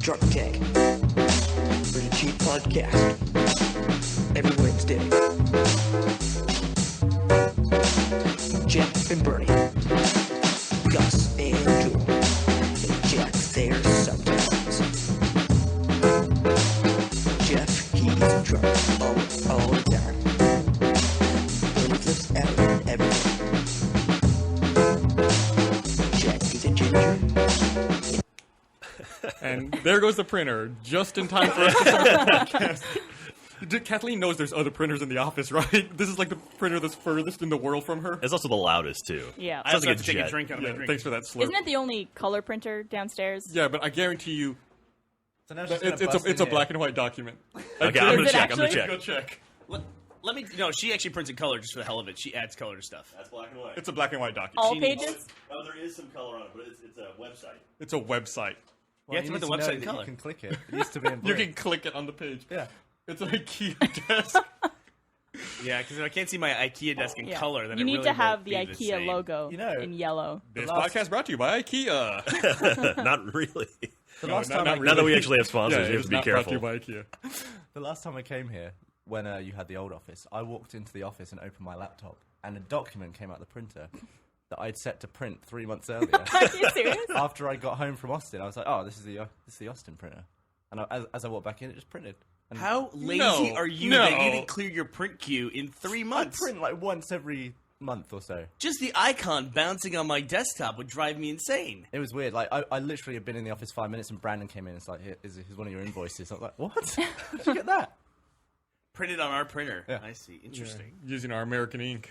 Truck Tech. Pretty cheap podcast. Every Wednesday. Jeff and Bernie. Gus and Joel. And Jack's there sometimes. Jeff, he's drunk all the time. Bernie flips out and everything. Jack is a ginger. And there goes the printer, just in time for us to start the podcast. Kathleen knows there's other printers in the office, right? This is like the printer that's furthest in the world from her. It's also the loudest, too. Yeah. I also like have a to take a jet. drink out of my Yeah, drink. thanks for that slurp. Isn't it the only color printer downstairs? Yeah, but I guarantee you, So now she's it's a black and white document. Okay, I'm Is going to it check. actually? I'm going to Go check. check. Let me. No, she actually prints in color just for the hell of it. She adds color to stuff. That's black and white. It's a black and white document. All She needs- pages? Oh, there is some color on it, but it's a website. It's a website. You have to put the website in color. You can click it. It used to be in blue. You can click it on the page. Yeah. It's an IKEA desk. Yeah, because if I can't see my IKEA desk in Yeah. color, then you it need really to have won't the be IKEA same. logo You know- in yellow. This last- podcast brought to you by IKEA. Not really. The last No, time not I, Now that we actually have sponsors, Yeah, we have it's to be not careful. brought to you by IKEA. the last time I came here, when you had the old office, I walked into the office and opened my laptop, and a document came out the printer that I'd set to print 3 months earlier. Are you serious? After I got home from Austin, I was like, "Oh, this is the Austin printer," and as I walked back in, it just printed. And How lazy No, are you no. that you didn't clear your print queue in 3 I months? print like once every month or so. Just the icon bouncing on my desktop would drive me insane. It was weird. Like I literally had been in the office 5 minutes, and Brandon came in and it's like, here's one of your invoices. I was like, "What? How'd you get that?" Printed on our printer. Yeah. I see. Interesting. Using our American ink.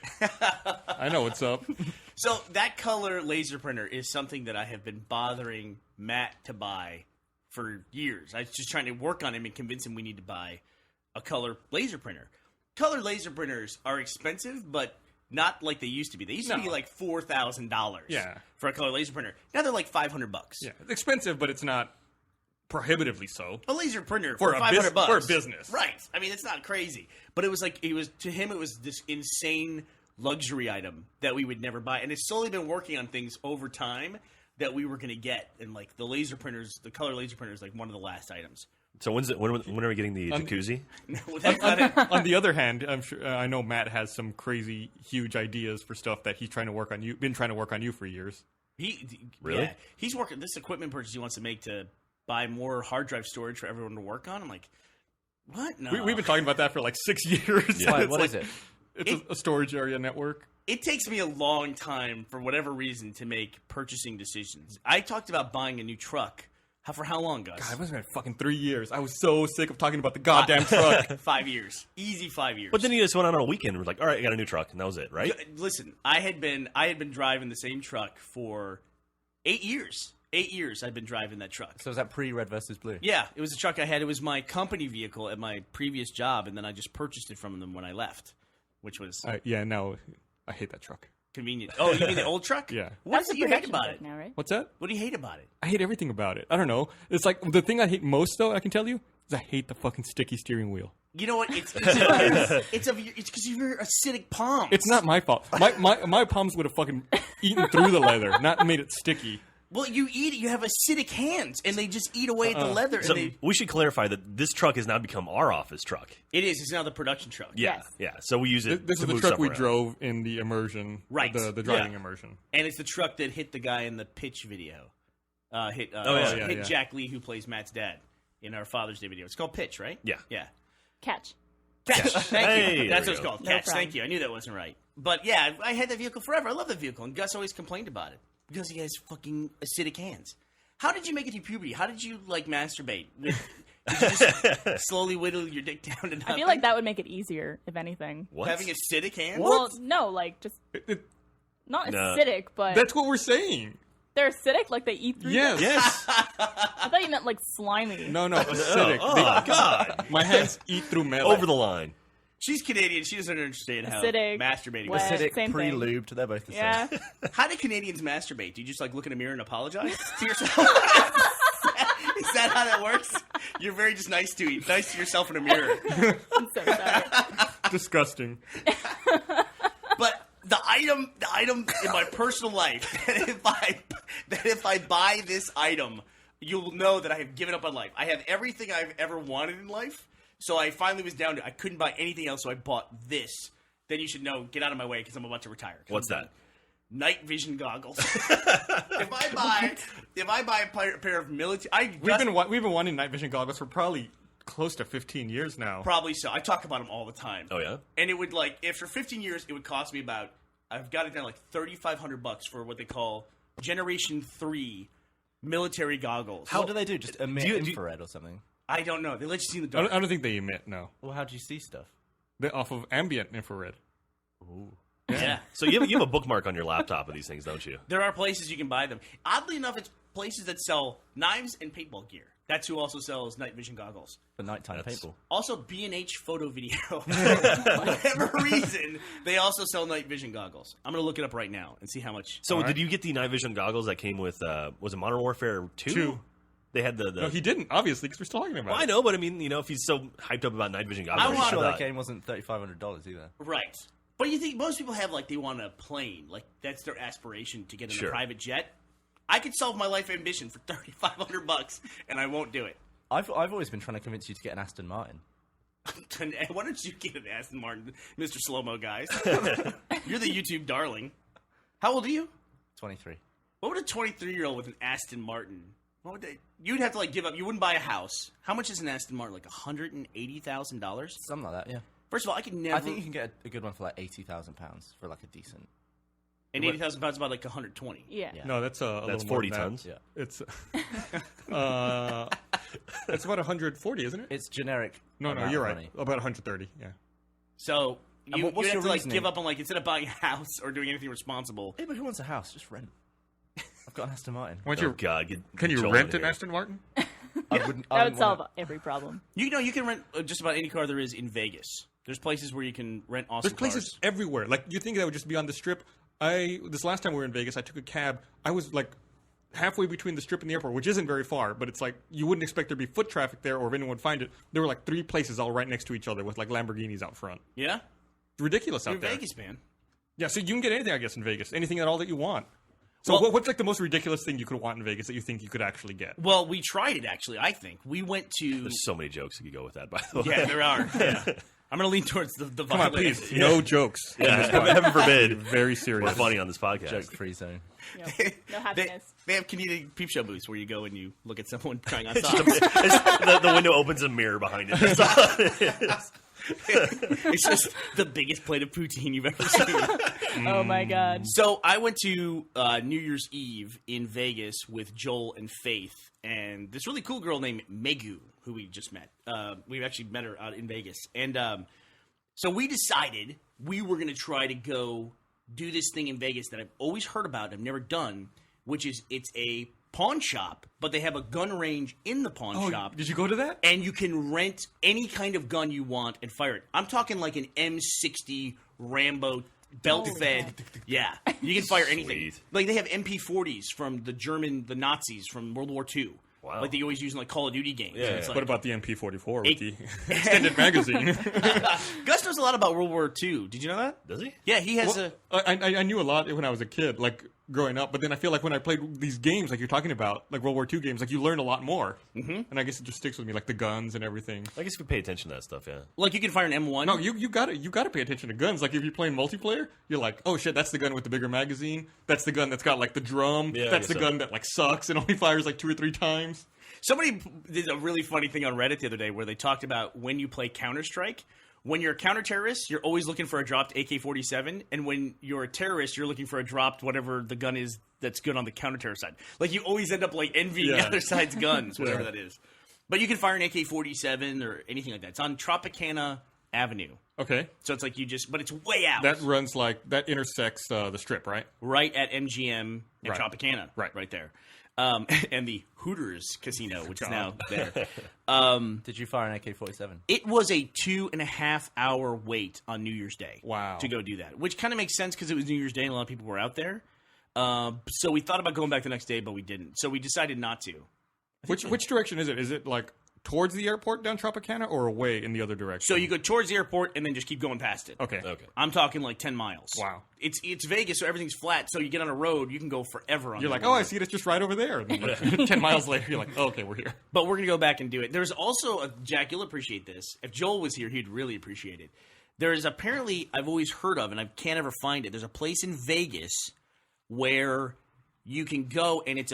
I know what's up. So that color laser printer is something that I have been bothering Matt to buy for years. I was just trying to work on him and convince him we need to buy a color laser printer. Color laser printers are expensive, but not like they used to be. They used to No. be like $4,000 Yeah. for a color laser printer. Now they're like $500. Yeah, it's expensive, but it's not prohibitively so. A laser printer For for a $500 bus- for a business. right? I mean, it's not crazy, but it was like to him it was this insane luxury item that we would never buy, and it's slowly been working on things over time that we were going to get, and like the laser printers, the color laser printer is like one of the last items. So when are we getting the jacuzzi? That's not it. On the other hand, I'm sure I know Matt has some crazy, huge ideas for stuff that he's trying to work on. Been trying to work on you for years. Really? Yeah, he's working this equipment purchase he wants to make to buy more hard drive storage for everyone to work on. I'm like, what? No, We've been talking about that for like 6 years. Yeah. It's What like- is it? It's a storage area network. It takes me a long time, for whatever reason, to make purchasing decisions. I talked about buying a new truck. For how long, Gus? God, I wasn't at fucking 3 years. I was so sick of talking about the goddamn truck. 5 years. Easy 5 years. But then you just went on a weekend and was like, all right, I got a new truck, and that was it, right? Listen, I had been driving the same truck for 8 years. 8 years I've been driving that truck. So is that pre-red versus blue? Yeah, it was a truck I had. It was my company vehicle at my previous job, and then I just purchased it from them when I left, which was Yeah, no, I hate that truck. convenient. Oh, you mean the old truck? Yeah. What That's do the you hate production about truck it? now, right? What's that? What do you hate about it? I hate everything about it. I don't know. It's like the thing I hate most, though. I can tell you is I hate the fucking sticky steering wheel. You know what? It's because of your acidic palms. It's not my fault. My palms would have fucking eaten through the leather, not made it sticky. Well, you eat it. You have acidic hands, and they just eat away at the leather. So and we should clarify that this truck has now become our office truck. it is. It's now the production truck. Yeah, Yes. yeah. So we use it This to is the move truck stuff we around. drove in the immersion, Right. The driving Yeah. immersion. And it's the truck that hit the guy in the pitch video. Hit yeah. Jack Lee, who plays Matt's dad in our Father's Day video. It's called Pitch, right? Yeah. Yeah. Catch. Catch. Thank Hey, you. there That's we what it's go. called. No Catch. problem. Thank you. I knew that wasn't right. But yeah, I had that vehicle forever. I love that vehicle. And Gus always complained about it because he has fucking acidic hands. How did you make it through puberty? How did you like masturbate? Did you just slowly whittle your dick down to nothing? I feel like that would make it easier, if anything. What? Having acidic hands? Well, no, like just not No. acidic, but That's what we're saying. they're acidic. Like they eat through. Yes. Yes. I thought you meant like slimy. No, acidic. Oh, God. My hands eat through metal. Over the line. She's Canadian. She doesn't understand how Acidic, masturbating wet. works. Acidic, Same thing. pre-lubed, they're both the Yeah. same. How do Canadians masturbate? Do you just like look in a mirror and apologize to yourself? Is that how that works? You're very just nice to yourself in a mirror. I'm so sorry. Disgusting. But the item in my personal life that if I buy this item, you'll know that I have given up on life. I have everything I've ever wanted in life, so I finally was down to I couldn't buy anything else, so I bought this. Then you should know, get out of my way because I'm about to retire. What's that? Night vision goggles. if I buy a pair of military, We've been wanting night vision goggles for probably close to 15 years now. probably so. I talk about them all the time. Oh yeah. And it would after 15 years, it would cost me about I've got it down like $3,500 for what they call Generation 3 military goggles. What do they do? Just emit do you- infrared or something? I don't know. They let you see in the I dark. don't think they emit, no. Well, how do you see stuff? They're off of ambient infrared. Yeah. So you have a bookmark on your laptop of these things, don't you? There are places you can buy them. Oddly enough, it's places that sell knives and paintball gear. That's who also sells night vision goggles. For nighttime paintball. Also, B&H Photo Video. For whatever reason, they also sell night vision goggles. I'm going to look it up right now and see how much. So Alright. did you get the night vision goggles that came with? Was it Modern Warfare 2? 2. They had the. No, he didn't, obviously, because we're still talking about Well, I it. know, but I mean, if he's so hyped up about night vision goggles, I want Sure, thought- that game wasn't $3,500 either. Right. But you think most people have, they want a plane. That's their aspiration to get in Sure. a private jet. I could solve my life ambition for $3,500, and I won't do it. I've always been trying to convince you to get an Aston Martin. Why don't you get an Aston Martin, Mr. Slow-Mo, guys? You're the YouTube darling. How old are you? 23. What would a 23-year-old with an Aston Martin? What would they? You'd have to give up. You wouldn't buy a house. How much is an Aston Martin? $180,000? Something like that, yeah. First of all, I could never. I think you can get a good one for £80,000 for a decent. and £80,000 about 120. Yeah. Yeah. No, that's a That's little more 40 than that. tons. Yeah. It's it's about 140, isn't it? It's generic. No, amount you're of right. money. About 130. Yeah. So And you what's have your to reasoning? give up on instead of buying a house or doing anything responsible. Hey, but who wants a house? Just rent. I've got an Aston Martin. Why Oh, don't you? God, Can you Joel rent in an here. Aston Martin? I wouldn't. That would solve every problem. You can rent just about any car there is in Vegas. There's places where you can rent awesome There's places cars. everywhere. Like you think that would just be on the strip? This last time we were in Vegas, I took a cab. I was halfway between the strip and the airport, which isn't very far, but it's you wouldn't expect there to be foot traffic there, or if anyone would find it. There were 3 places all right next to each other with Lamborghinis out front. Yeah? Ridiculous You're out there. Vegas, man. Yeah, so you can get anything, I guess, in Vegas. Anything at all that you want. So Well- what's the most ridiculous thing you could want in Vegas that you think you could actually get? Well, we tried it, actually, I think. We went to... There's so many jokes you could go with that, by the way. Yeah, there are. Yeah. I'm going to lean towards the Come on, violent. please. No jokes. Heaven forbid. Very serious. We're funny on this podcast. Joke-free zone. No They, happiness. they have Canadian peep show booths where you go and you look at someone trying on It's socks. the window opens a mirror behind it. That's all it is. It's just the biggest plate of poutine you've ever seen. Oh my god. So I went to New Year's Eve in Vegas with Joel and Faith, and this really cool girl named Megu, who we just met. We actually met her out in Vegas, and so we decided we were going to try to go do this thing in Vegas that I've always heard about, I've never done, which is it's a pawn shop, but they have a gun range in the pawn shop. Did you go to that? And you can rent any kind of gun you want and fire it. I'm talking like an M60 Rambo belt-fed. Yeah, you can fire anything. Sweet. They have MP40s from the Nazis from World War II. Wow. Like they always use in Call of Duty games. Yeah, And it's yeah. like, What about the MP44 with It- the extended magazine? Gus knows a lot about World War II. Did you know that? Does he? Yeah, he has Well, I knew a lot when I was a kid, growing up. But then I feel like when I played these games, like you're talking about, like World War II games, you learn a lot more. Mm-hmm. And I guess it just sticks with me, like the guns and everything. I guess you could pay attention to that stuff, yeah. like you can fire an M1. No, you gotta pay attention to guns. Like if you're playing multiplayer, you're like, oh shit, that's the gun with the bigger magazine. That's the gun that's got the drum. Yeah, I that's the guess so. gun that sucks and only fires 2 or 3 times. Somebody did a really funny thing on Reddit the other day where they talked about when you play Counter-Strike. When you're a counter-terrorist, you're always looking for a dropped AK-47, and when you're a terrorist, you're looking for a dropped whatever the gun is that's good on the counter-terror side. You always end up envying the Yeah. other side's guns, whatever Yeah. that is. But you can fire an AK-47 or anything like that. It's on Tropicana Avenue. Okay, So it's but it's way out. that runs that intersects the strip, right? right at MGM and Right. Tropicana. Right. Right there. And the Hooters Casino, which is now God. there. Did you fire an AK-47? It was a 2.5 hour wait on New Year's Day. Wow. To go do that, which kind of makes sense because it was New Year's Day and a lot of people were out there. So we thought about going back the next day, but we didn't. So we decided not to. Which direction is it? Is it towards the airport down Tropicana or away in the other direction? So you go towards the airport and then just keep going past it. Okay. I'm talking like 10 miles. Wow. It's Vegas, so everything's flat. So you get on a road, you can go forever on You're that like, road. oh, I see it. It's just right over there. And then, like, 10 miles later, you're like, oh, okay, we're here. But we're going to go back and do it. There's also, Jack, you'll appreciate this. If Joel was here, he'd really appreciate it. There is apparently, I've always heard of, and I can't ever find it. There's a place in Vegas where you can go, and it's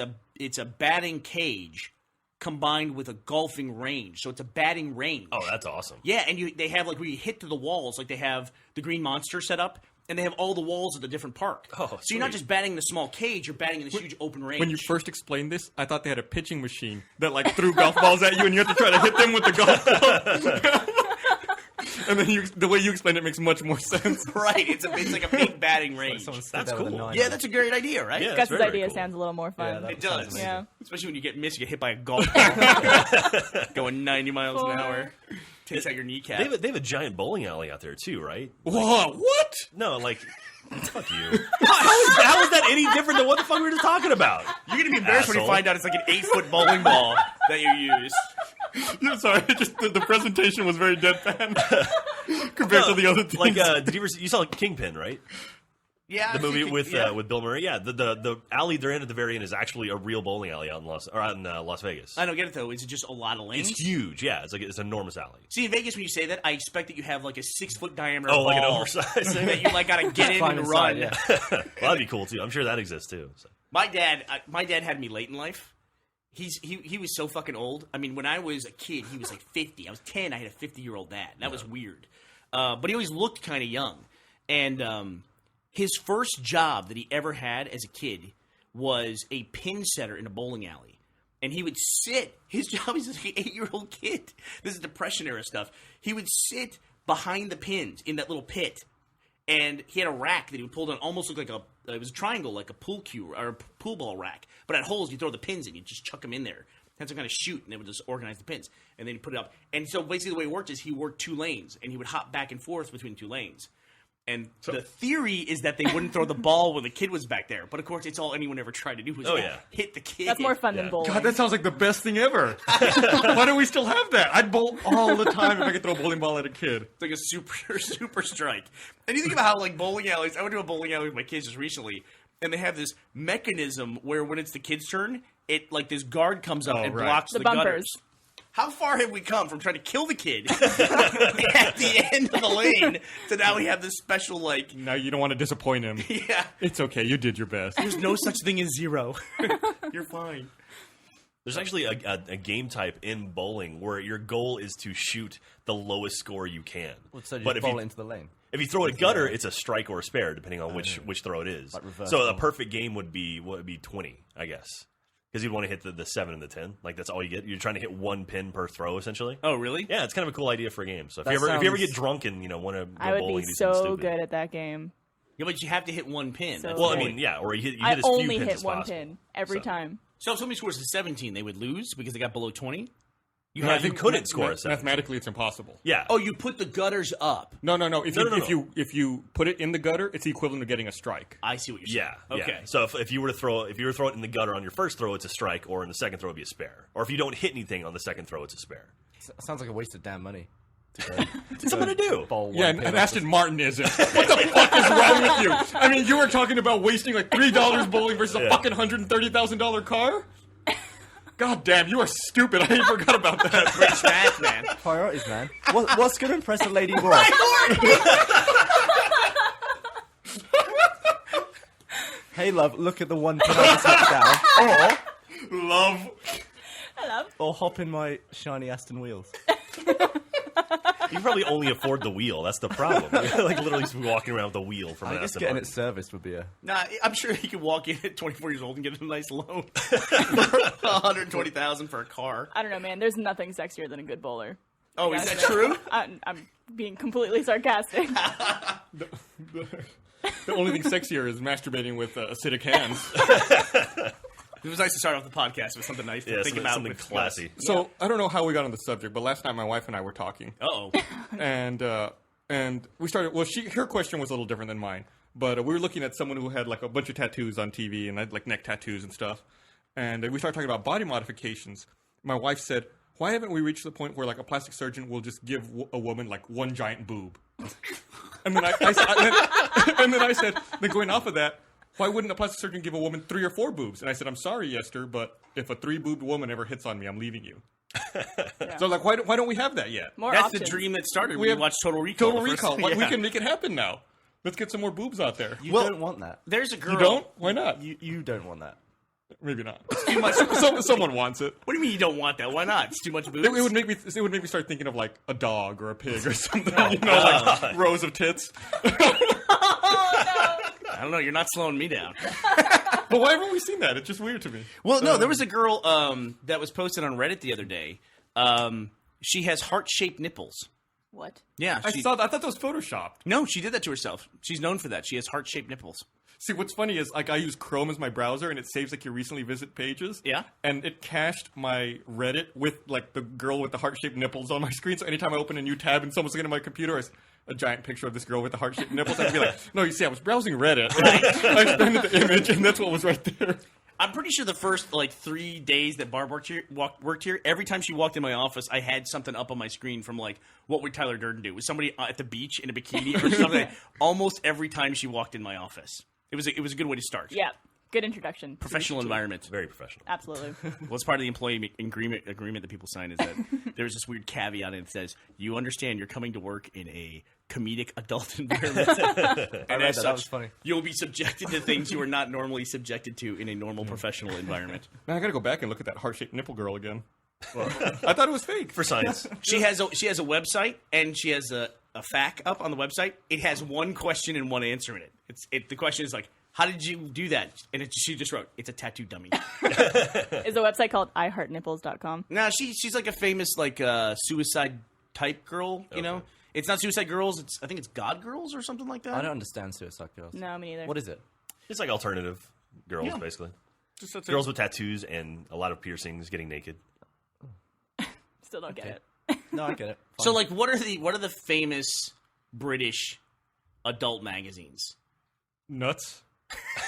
a batting cage combined with a golfing range. So it's a batting range. Oh, that's awesome. Yeah, and they have, like, where you hit to the walls. Like, they have the Green Monster set up, and they have all the walls of the different park. Oh, so you're not sweet. just batting in a small cage, you're batting in this huge open range. When you first explained this, I thought they had a pitching machine that like threw golf balls at you, and you have to try to hit them with the golf ball. And then the way you explained it makes much more sense. Right, it's like a big batting range. Someone stood That's there with a cool. knife. Yeah, that's a great idea, right? Yeah. Gus's very, very idea cool. sounds a little more fun. that It sounds does. amazing. Yeah. Especially when you get missed, you get hit by a golf ball going 90 miles an hour. Takes out your kneecap. They have a giant bowling alley out there too, right? Whoa, what? No, like, fuck you. How is that any different than what the fuck we were just talking about? You're going to be embarrassed when you Asshole. find out it's like an 8-foot bowling ball that you use. I'm sorry, just the presentation was very deadpan compared to the other things. Like, did you ever you saw Kingpin, right? Yeah. The movie with Bill Murray. Yeah, the alley they're in at the very end is actually a real bowling alley out in Las Vegas. I don't get it, though. Is it just a lot of lanes? It's huge. Yeah, it's an enormous alley. See, in Vegas, when you say that, I expect that you have like a 6-foot diameter Oh, ball like an oversized thing. that you like got to get in Climb and inside, run. yeah. Well, that'd be cool too. I'm sure that exists too. So. My dad had me late in life. He was so fucking old. I mean, when I was a kid, he was like 50. I was 10. I had a 50-year-old dad. That was weird. But he always looked kind of young. And his first job that he ever had as a kid was a pin setter in a bowling alley. And he would sit. His job is like an 8-year-old kid. This is Depression era stuff. He would sit behind the pins in that little pit. And he had a rack that he would pull down, almost looked like it was a triangle, like a pool cue or a pool ball rack. But at holes, you throw the pins in, you just chuck them in there. Had some kind of chute, and they would just organize the pins. And then you put it up. And so basically the way it worked is he worked 2 lanes, and he would hop back and forth between 2 lanes. And the theory is that they wouldn't throw the ball when the kid was back there. But of course, it's all anyone ever tried to do was hit the kid. That's more fun Yeah. than bowling. God, that sounds like the best thing ever. Why don't we still have that? I'd bowl all the time if I could throw a bowling ball at a kid. It's like a super strike. And you think about how like bowling alleys. I went to a bowling alley with my kids just recently, and they have this mechanism where when it's the kid's turn, it like this guard comes up and right. blocks The the bumpers. gutters. How far have we come from trying to kill the kid at the end of the lane to now we have this special like Now you don't want to disappoint him. yeah. It's okay, you did your best. There's no such thing as 0. You're fine. There's actually a game type in bowling where your goal is to shoot the lowest score you can. So you but just if bowl you it into the lane. if you throw it gutter, it's a strike or a spare, depending on which throw it is. Like reverse So a ball. perfect game would be 20, I guess, because you'd want to hit the 7 and the 10. Like that's all you get. You're trying to hit 1 pin per throw, essentially. Oh really? Yeah, it's kind of a cool idea for a game. So if That you ever sounds- get drunk and want to go I would bowling be and do something so stupid. good at that game. Yeah, but you have to hit 1 pin. So That's Well, the I point. mean, yeah, or you hit I as few only pins hit as 1 possible. pin every So- time. So if somebody scores a 17, they would lose because they got below 20. You couldn't score a 7. Mathematically, it's impossible. Yeah. Oh, you put the gutters up. No. If No, you no, no. if you put it in the gutter, it's the equivalent of getting a strike. I see what you're Yeah. saying. Okay. Yeah. So if you were to throw it in the gutter on your first throw, it's a strike, or in the second throw, it'd be a spare. Or if you don't hit anything on the second throw, it's a spare. Sounds like a waste of damn money. It's something to do. Bowl Yeah, one and pin Aston Martin isn't. What the fuck is wrong with you? I mean, you were talking about wasting like $3 bowling versus a Yeah. fucking $130,000 car? God damn, you are stupid. I forgot about that. British math, man. Priorities, man. What's going to impress a lady more? Hey, love, look at the 1 pin I just hit down. Love. Or hop in my shiny Aston wheels. You probably only afford the wheel. That's the problem. You're like literally just walking around with a wheel from I an guess Aston getting Martin. it serviced would be a... Nah, I'm sure he could walk in at 24 years old and get a nice loan for $120,000 for a car. I don't know, man. There's nothing sexier than a good bowler. Oh, is that true? I'm being completely sarcastic. The only thing sexier is masturbating with acidic hands. It was nice to start off the podcast with something nice to Yeah, think something, about. something with classy. So I don't know how we got on the subject, but last night my wife and I were talking, Uh-oh. and we started. Well, her question was a little different than mine, but we were looking at someone who had like a bunch of tattoos on TV and had like neck tattoos and stuff, and we started talking about body modifications. My wife said, why haven't we reached the point where like a plastic surgeon will just give a woman like one giant boob? And then I said, then going off of that, why wouldn't a plastic surgeon give a woman 3 or 4 boobs? And I said, I'm sorry, Esther, but if a 3-boobed woman ever hits on me, I'm leaving you. So like, why don't we have that yet? More That's options. the dream that started when We we have watched Total Recall. Total the first- Recall. Like, we Yeah. can make it happen now. Let's get some more boobs out there. You Well- don't want that. There's a girl. You don't? Why not? You don't want that. Maybe not. Too much. Someone wants it. What do you mean you don't want that? Why not? It's too much boobs. It would make me start thinking of like a dog or a pig or something. Like rows of tits. I don't know. You're not slowing me down. But why haven't we seen that? It's just weird to me. Well, no, there was a girl that was posted on Reddit the other day. She has heart-shaped nipples. What? Yeah, I thought that was photoshopped. No, she did that to herself. She's known for that. She has heart-shaped nipples. See, what's funny is like I use Chrome as my browser, and it saves like your recently visit pages. Yeah. And it cached my Reddit with like the girl with the heart-shaped nipples on my screen. So anytime I open a new tab and someone's looking at my computer, I see a giant picture of this girl with the heart-shaped nipples. I'd be like, no, you see, I was browsing Reddit. I expanded the image, and that's what was right there. I'm pretty sure the first like 3 days that Barb worked here, every time she walked in my office, I had something up on my screen from like, what would Tyler Durden do? Was somebody at the beach in a bikini or something? Almost every time she walked in my office, it was a good way to start. Yeah. Good introduction. Professional environment. Very professional. Absolutely. Well, it's part of the employee agreement that people sign is that there's this weird caveat and it says, you understand you're coming to work in a comedic adult environment. And as that such, was funny. you'll be subjected to things you are not normally subjected to in a normal professional environment. Man, I gotta go back and look at that heart-shaped nipple girl again. I thought it was fake. For science. She has a website and she has a FAQ up on the website. It has one question and one answer in it. The question is like, how did you do that? And she just wrote, it's a tattoo dummy. Is the website called iheartnipples.com? No, she's like a famous like suicide type girl. You know, it's not Suicide Girls. I think it's God Girls or something like that. I don't understand Suicide Girls. No, me neither. What is it? It's like alternative girls, Yeah. basically. Just that's Girls with tattoos and a lot of piercings getting naked. Still don't get it. No, I get it. So like, what are the famous British adult magazines? nuts.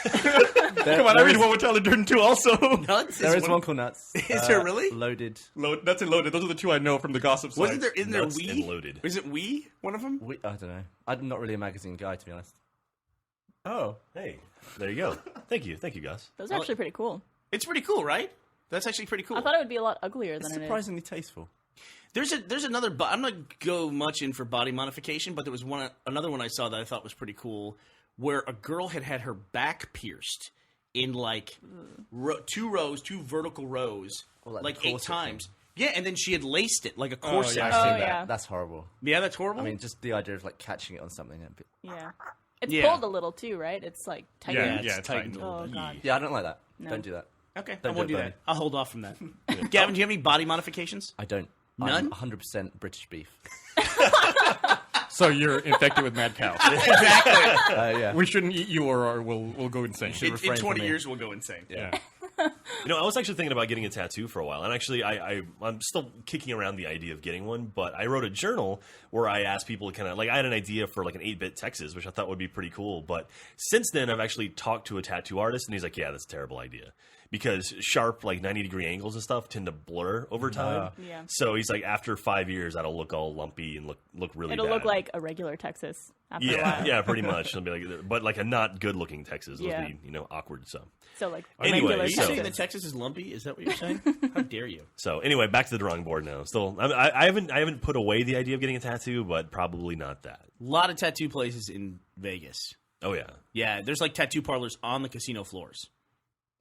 There, Come on, I there read is- one with Tyler Durden too. Also, Nuts. There is one called Nuts. Is there really? Loaded. Nuts and loaded. Those are the two I know from the gossip site. Wasn't there? Isn't there Nuts We? and Loaded. Is it We? One of them? I don't know. I'm not really a magazine guy, to be honest. Oh. Hey, there you go. Thank you, Gus. Those are actually pretty cool. It's pretty cool, right? That's actually pretty cool. I thought it would be a lot uglier It's than it is. surprisingly tasteful. There's another. I'm not gonna go much in for body modification, but there was another one I saw that I thought was pretty cool, where a girl had her back pierced in like two vertical rows, like like the 8 corset times. Yeah, and then she had laced it like a corset. yeah. I've Oh, seen that. yeah. That's horrible. Yeah, that's horrible. I mean, just the idea of like catching it on something. Yeah. It's Yeah. pulled a little too, right? It's like tight. Yeah, it's tightened tightened. a little Oh bit. god. Yeah, I don't like that. No. Don't do that. Okay, I Don't won't do do it, that. Bernie. I'll hold off from that. Gavin, do you have any body modifications? I don't. None? I'm 100% British beef. So you're infected with mad cow. Exactly. Yeah. We shouldn't eat you, or we'll go insane. in refrain 20 from me. years, we'll go insane. Yeah. You know, I was actually thinking about getting a tattoo for a while, and actually, I'm still kicking around the idea of getting one. But I wrote a journal where I asked people to kind of like I had an idea for like an 8-bit Texas, which I thought would be pretty cool. But since then, I've actually talked to a tattoo artist, and he's like, "Yeah, that's a terrible idea." Because sharp, like 90-degree angles and stuff tend to blur over time. Yeah. So he's like, after 5 years, that'll look all lumpy and look really It'll bad. look like a regular Texas after a yeah, while. yeah, pretty much. It'll be like, but like a not good-looking Texas. It'll Yeah. be awkward. So So like Anyway, regular so- Are you saying Texas. that Texas is lumpy? Is that what you're saying? How dare you? anyway, back to the drawing board now. Still, I haven't put away the idea of getting a tattoo, but probably not that. A lot of tattoo places in Vegas. Oh yeah. Yeah, there's like tattoo parlors on the casino floors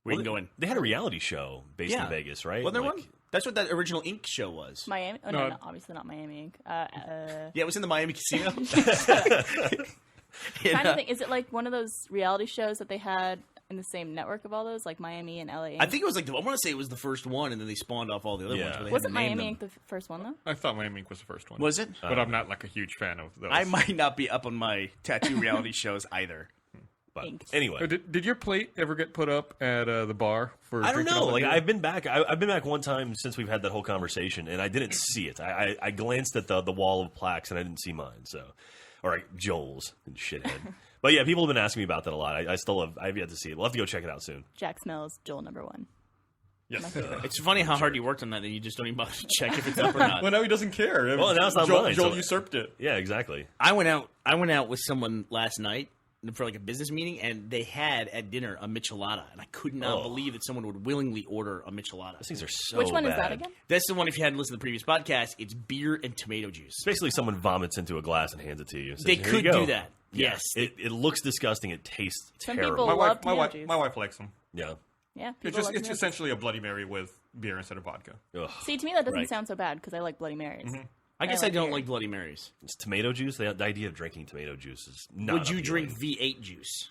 where you can go in. They had a reality show based Yeah. in Vegas, right? Well, there Like- one. That's what that original Ink show was. Miami? Oh No. no, obviously not Miami Inc. Yeah, it was in the Miami casino. Trying to think, is it like one of those reality shows that they had in the same network of all those, like Miami and LA Inc.? I think it was like I want to say it was the first one, and then they spawned off all the other Yeah. ones. Where they Wasn't had to name Miami them. Inc. the first one though? I thought Miami Ink was the first one. Was it? But I'm not like a huge fan of those. I might not be up on my tattoo reality shows either. But Ink. anyway, Oh, Did your plate ever get put up at the bar for? I don't drinking know. all the Like beer? I've been back. I've been back one time since we've had that whole conversation, and I didn't see it. I glanced at the wall of plaques, and I didn't see mine. So, or like Joel's and shithead. But yeah, people have been asking me about that a lot. I still have. I've yet to see it. We'll have to go check it out soon. Jack Smells, Joel #1. Yes. My favorite. It's funny how hard you worked on that, and you just don't even bother to check if it's up or not. Well, now he doesn't care. Well, now it's not Joel, mine, Joel so- usurped it. Yeah, exactly. I went out with someone last night for like a business meeting, and they had at dinner a michelada, and I could not believe that someone would willingly order a michelada. Those things are so Which one is bad. that again? That's the one. If you hadn't listened to the previous podcast, it's beer and tomato juice. It's basically someone vomits into a glass and hands it to you. and says, They "Here could you go." do that. Yeah. Yes. It looks disgusting. It tastes Some terrible. people- My love wife, my tomato wife, juice. my wife likes them. Yeah. Yeah, It's people just love it's tomato. essentially a Bloody Mary with beer instead of vodka. Ugh. See, to me that doesn't Right. sound so bad because I like Bloody Marys. I guess I I like don't beer. like Bloody Marys. It's tomato juice. The idea of drinking tomato juice is not Would you appealing. drink V8 juice?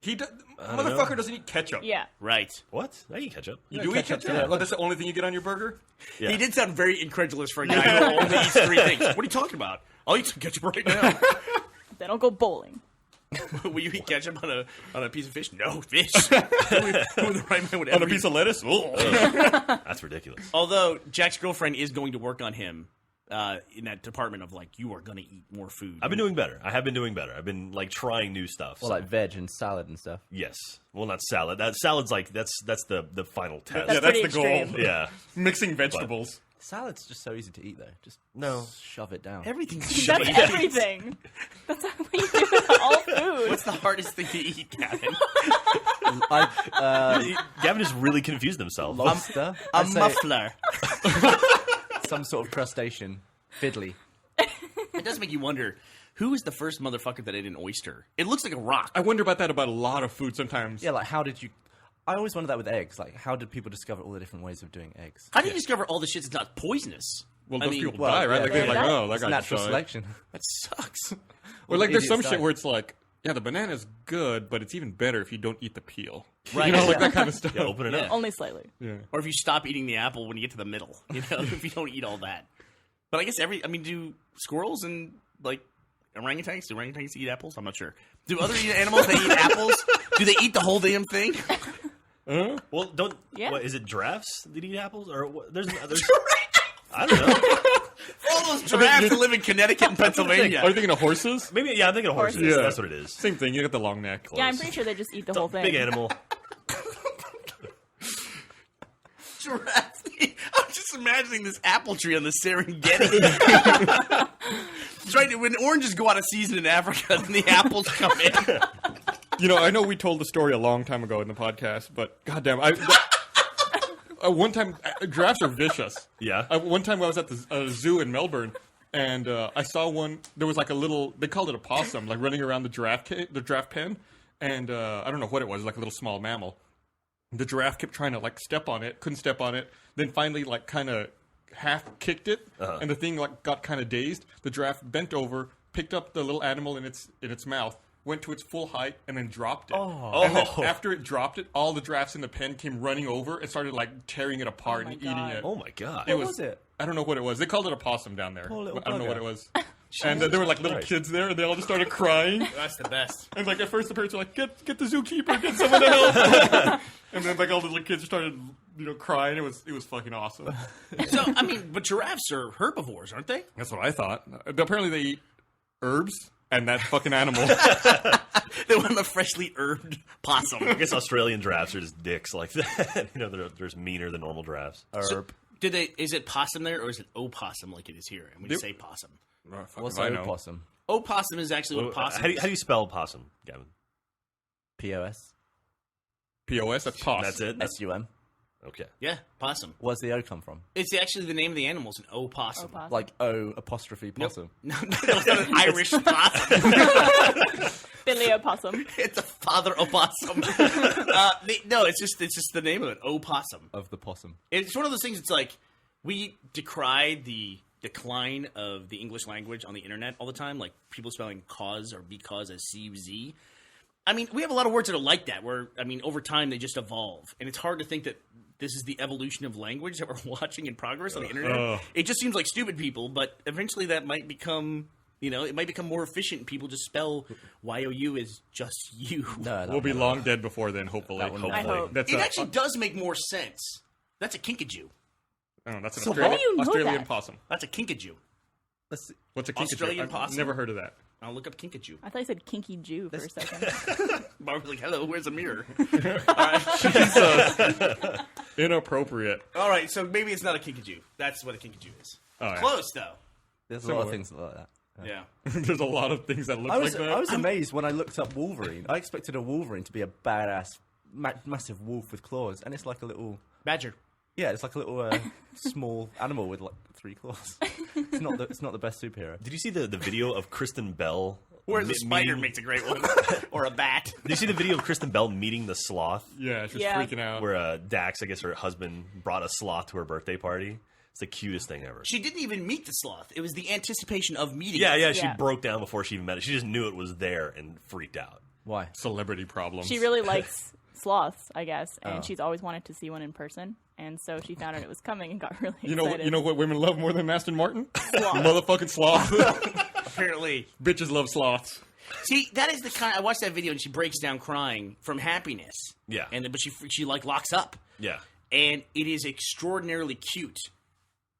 Motherfucker doesn't eat ketchup. Yeah, Right. What? I eat ketchup. You do eat ketchup? yeah. Well, that's the only thing you get on your burger? Yeah. He did sound very incredulous for a guy who only eats 3 things. What are you talking about? I'll eat some ketchup right now. they don't go bowling. Will you eat ketchup on a piece of fish? No, fish. Who the right man would On ever a piece eat- of lettuce? That's ridiculous. Although Jack's girlfriend is going to work on him in that department of like, you are going to eat more food. I've been doing better. I have been doing better. I've been like trying new stuff. Well, so- like veg and salad and stuff. yes. Well, not salad. That salad's like that's the final test. Yeah, That's that's pretty the goal. extreme. Yeah. Mixing vegetables. Salad's just so easy to eat, though. Just No. shove it down. Everything's That's everything. That's what you do with all food. What's the hardest thing to eat, Gavin? Gavin just really confused himself. Lobster. A I'd say muffler. some sort of crustacean. Fiddly. It does make you wonder, who is the first motherfucker that ate an oyster? It looks like a rock. I wonder about that about a lot of food sometimes. Yeah, like how did you... I always wonder that with eggs. Like, how did people discover all the different ways of doing eggs? How do you discover all the shit that's not poisonous? Well, I those mean, people well, die, right? yeah, Like they're yeah. like, oh, that It's guy natural just died. selection. That sucks. Or like there's some idiots shit die. where it's like, yeah, the banana's good, but it's even better if you don't eat the peel. Right. You know, like that kind of stuff. Yeah, open it Yeah. up. Only slightly. Yeah. Or if you stop eating the apple when you get to the middle, you know, if you don't eat all that. But I guess do squirrels and like orangutans? Do orangutans eat apples? I'm not sure. Do other animals that eat apples? Do they eat the whole damn thing? Well, don't. Yeah. What, is it giraffes that eat apples, or what, there's I don't know. All those giraffes that live in Connecticut and Are Pennsylvania. you thinking of horses? Maybe yeah. I'm thinking of horses. Horses. Yeah. That's what it is. Same thing. You got the long neck. Yeah, I'm pretty sure they just eat the whole thing. Big animal. Giraffe. I'm just imagining this apple tree on the Serengeti. Trying to, when oranges go out of season in Africa, then the apples come in. You know, I know we told the story a long time ago in the podcast, but goddamn, one time giraffes are vicious. Yeah. One time I was at the zoo in Melbourne, and I saw one. There was like a little. They called it a possum, like running around the giraffe pen, and I don't know what it was, like a little small mammal. The giraffe kept trying to like step on it, couldn't step on it. Then finally, like kind of half kicked it, and the thing like got kind of dazed. The giraffe bent over, picked up the little animal in its mouth, went to its full height, and then dropped it. And then after it dropped it, all the giraffes in the pen came running over and started like tearing it apart and eating God. it. Oh my god. It was it? I don't know what it was. They called it a possum down there. Poor little I don't know what bugger. it was. And there were like little Christ. kids there, and they all just started crying. That's the best. And like at first the parents were like, "Get the zookeeper, get someone to help." And then like all the little kids started, crying. It was fucking awesome. So, but giraffes are herbivores, aren't they? That's what I thought. Apparently they eat herbs and that fucking animal. They want the freshly herbed possum. I guess Australian giraffes are just dicks like that. They're just meaner than normal giraffes. Herb. Is it possum there, or is it opossum like it is here? And we say possum. Oh, fuck What's if I know. opossum? Opossum is actually what possum How do is. you spell possum, Gavin? POS. POS. That's POS. That's it. SUM. Okay. Yeah, possum. Where's the O come from? It's actually the name of the animal. It's an opossum. Opossum. Like O apostrophe possum. No, it's not an Irish possum. Billy Opossum. It's a father opossum. No, it's just the name of it. Opossum. Of the possum. It's one of those things. It's like we decry the decline of the English language on the internet all the time, like people spelling cause or because as C-U-Z. We have a lot of words that are like that, where, over time they just evolve. And it's hard to think that this is the evolution of language that we're watching in progress on the internet. It just seems like stupid people, but eventually that might become, it might become more efficient and people just spell Y-O-U as just you. No, We'll be long dead before then, hopefully. That one- I hope. That's It actually does make more sense. That's a kinkajou. that's an So how do you know Australian that? possum. That's a kinkajou. Let's see. What's a kinkajou? Australian I've possum? never heard of that. I'll look up Kinkajou. I thought you said kinky Jew for a second. Barbara's like, hello, where's a mirror? Inappropriate. All right, so maybe it's not a Kinkajou. That's what a Kinkajou is. Oh, yeah. Close, though. There's a lot of things like that. Yeah. There's a lot of things that look I was like that. I was amazed when I looked up Wolverine. I expected a Wolverine to be a badass, massive wolf with claws, and it's like a little. Badger. Yeah, it's like a little small animal with like 3 claws. It's not the best superhero. Did you see the video of Kristen Bell? Whereas a me- spider meeting- makes a great one. Or a bat. Did you see the video of Kristen Bell meeting the sloth? Yeah, she's Yeah. freaking out. Where Dax, I guess her husband, brought a sloth to her birthday party. It's the cutest thing ever. She didn't even meet the sloth. It was the anticipation of meeting Yeah, it. yeah, she Yeah. broke down before she even met it. She just knew it was there and freaked out. Why? Celebrity problems. She really likes sloths, I guess, and she's always wanted to see one in person. And so she found out it was coming and got really excited. You know what women love more than Aston Martin? Sloth. Motherfucking sloth. Apparently. Bitches love sloths. See, that is the kind. I watched that video and she breaks down crying from happiness. Yeah. But she like locks up, Yeah. and it is extraordinarily cute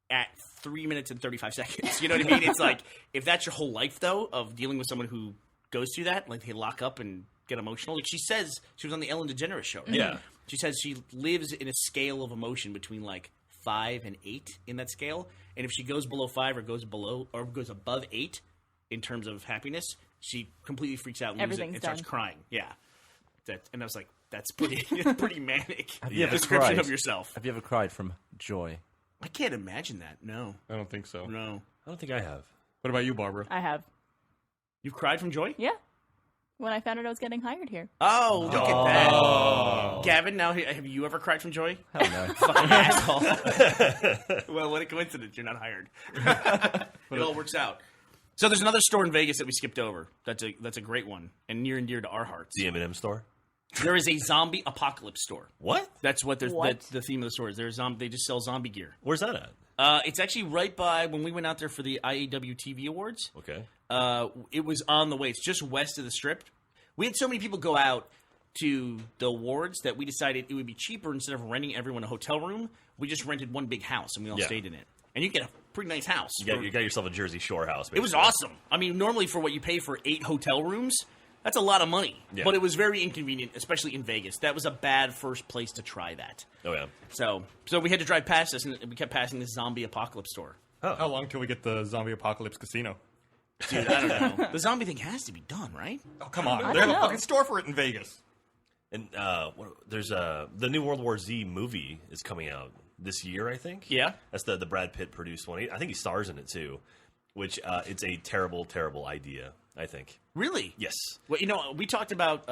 at 3 minutes and 35 seconds. You know what I mean? It's like if that's your whole life though of dealing with someone who goes through that, like they lock up and get emotional. Like she says, she was on the Ellen DeGeneres show. Right? Yeah. She says she lives in a scale of emotion between like 5 and 8 in that scale, and if she goes below 5 or goes above 8 in terms of happiness, she completely freaks out, loses it, Everything's and starts done. crying. Yeah, and I was like, that's pretty pretty manic you ever description cried? of yourself. Have you ever cried from joy? I can't imagine that. No, I don't think so. no. I don't think I have. What about you, Barbara? I have. You've cried from joy? Yeah. When I found out I was getting hired here. Oh, look at that, Gavin. Now, have you ever cried from joy? Hell no. Fucking asshole. Well, what a coincidence. You're not hired. It all works out. So there's another store in Vegas that we skipped over. That's a great one and near dear to our hearts. The M&M store? There is a zombie apocalypse store. What? That's what, What? that's the theme of the store is. They just sell zombie gear. Where's that at? It's actually right by when we went out there for the IAW TV Awards. Okay. It was on the way. It's just west of the Strip. We had so many people go out to the awards that we decided it would be cheaper instead of renting everyone a hotel room. We just rented one big house and we all Yeah. stayed in it. And you get a pretty nice house. You got yourself a Jersey Shore house. It was basically. awesome. I mean, normally for what you pay for 8 hotel rooms, that's a lot of money. Yeah. But it was very inconvenient, especially in Vegas. That was a bad first place to try that. Oh, yeah. So we had to drive past this, and we kept passing this zombie apocalypse store. How long till we get the zombie apocalypse casino? Dude, I don't know. The zombie thing has to be done, right? Oh, come on. I They have don't a know. fucking store for it in Vegas. And there's the new World War Z movie is coming out this year, I think. Yeah. That's the Brad Pitt produced one. I think he stars in it too, which it's a terrible, terrible idea, I think. Really? Yes. Well, you know, we talked about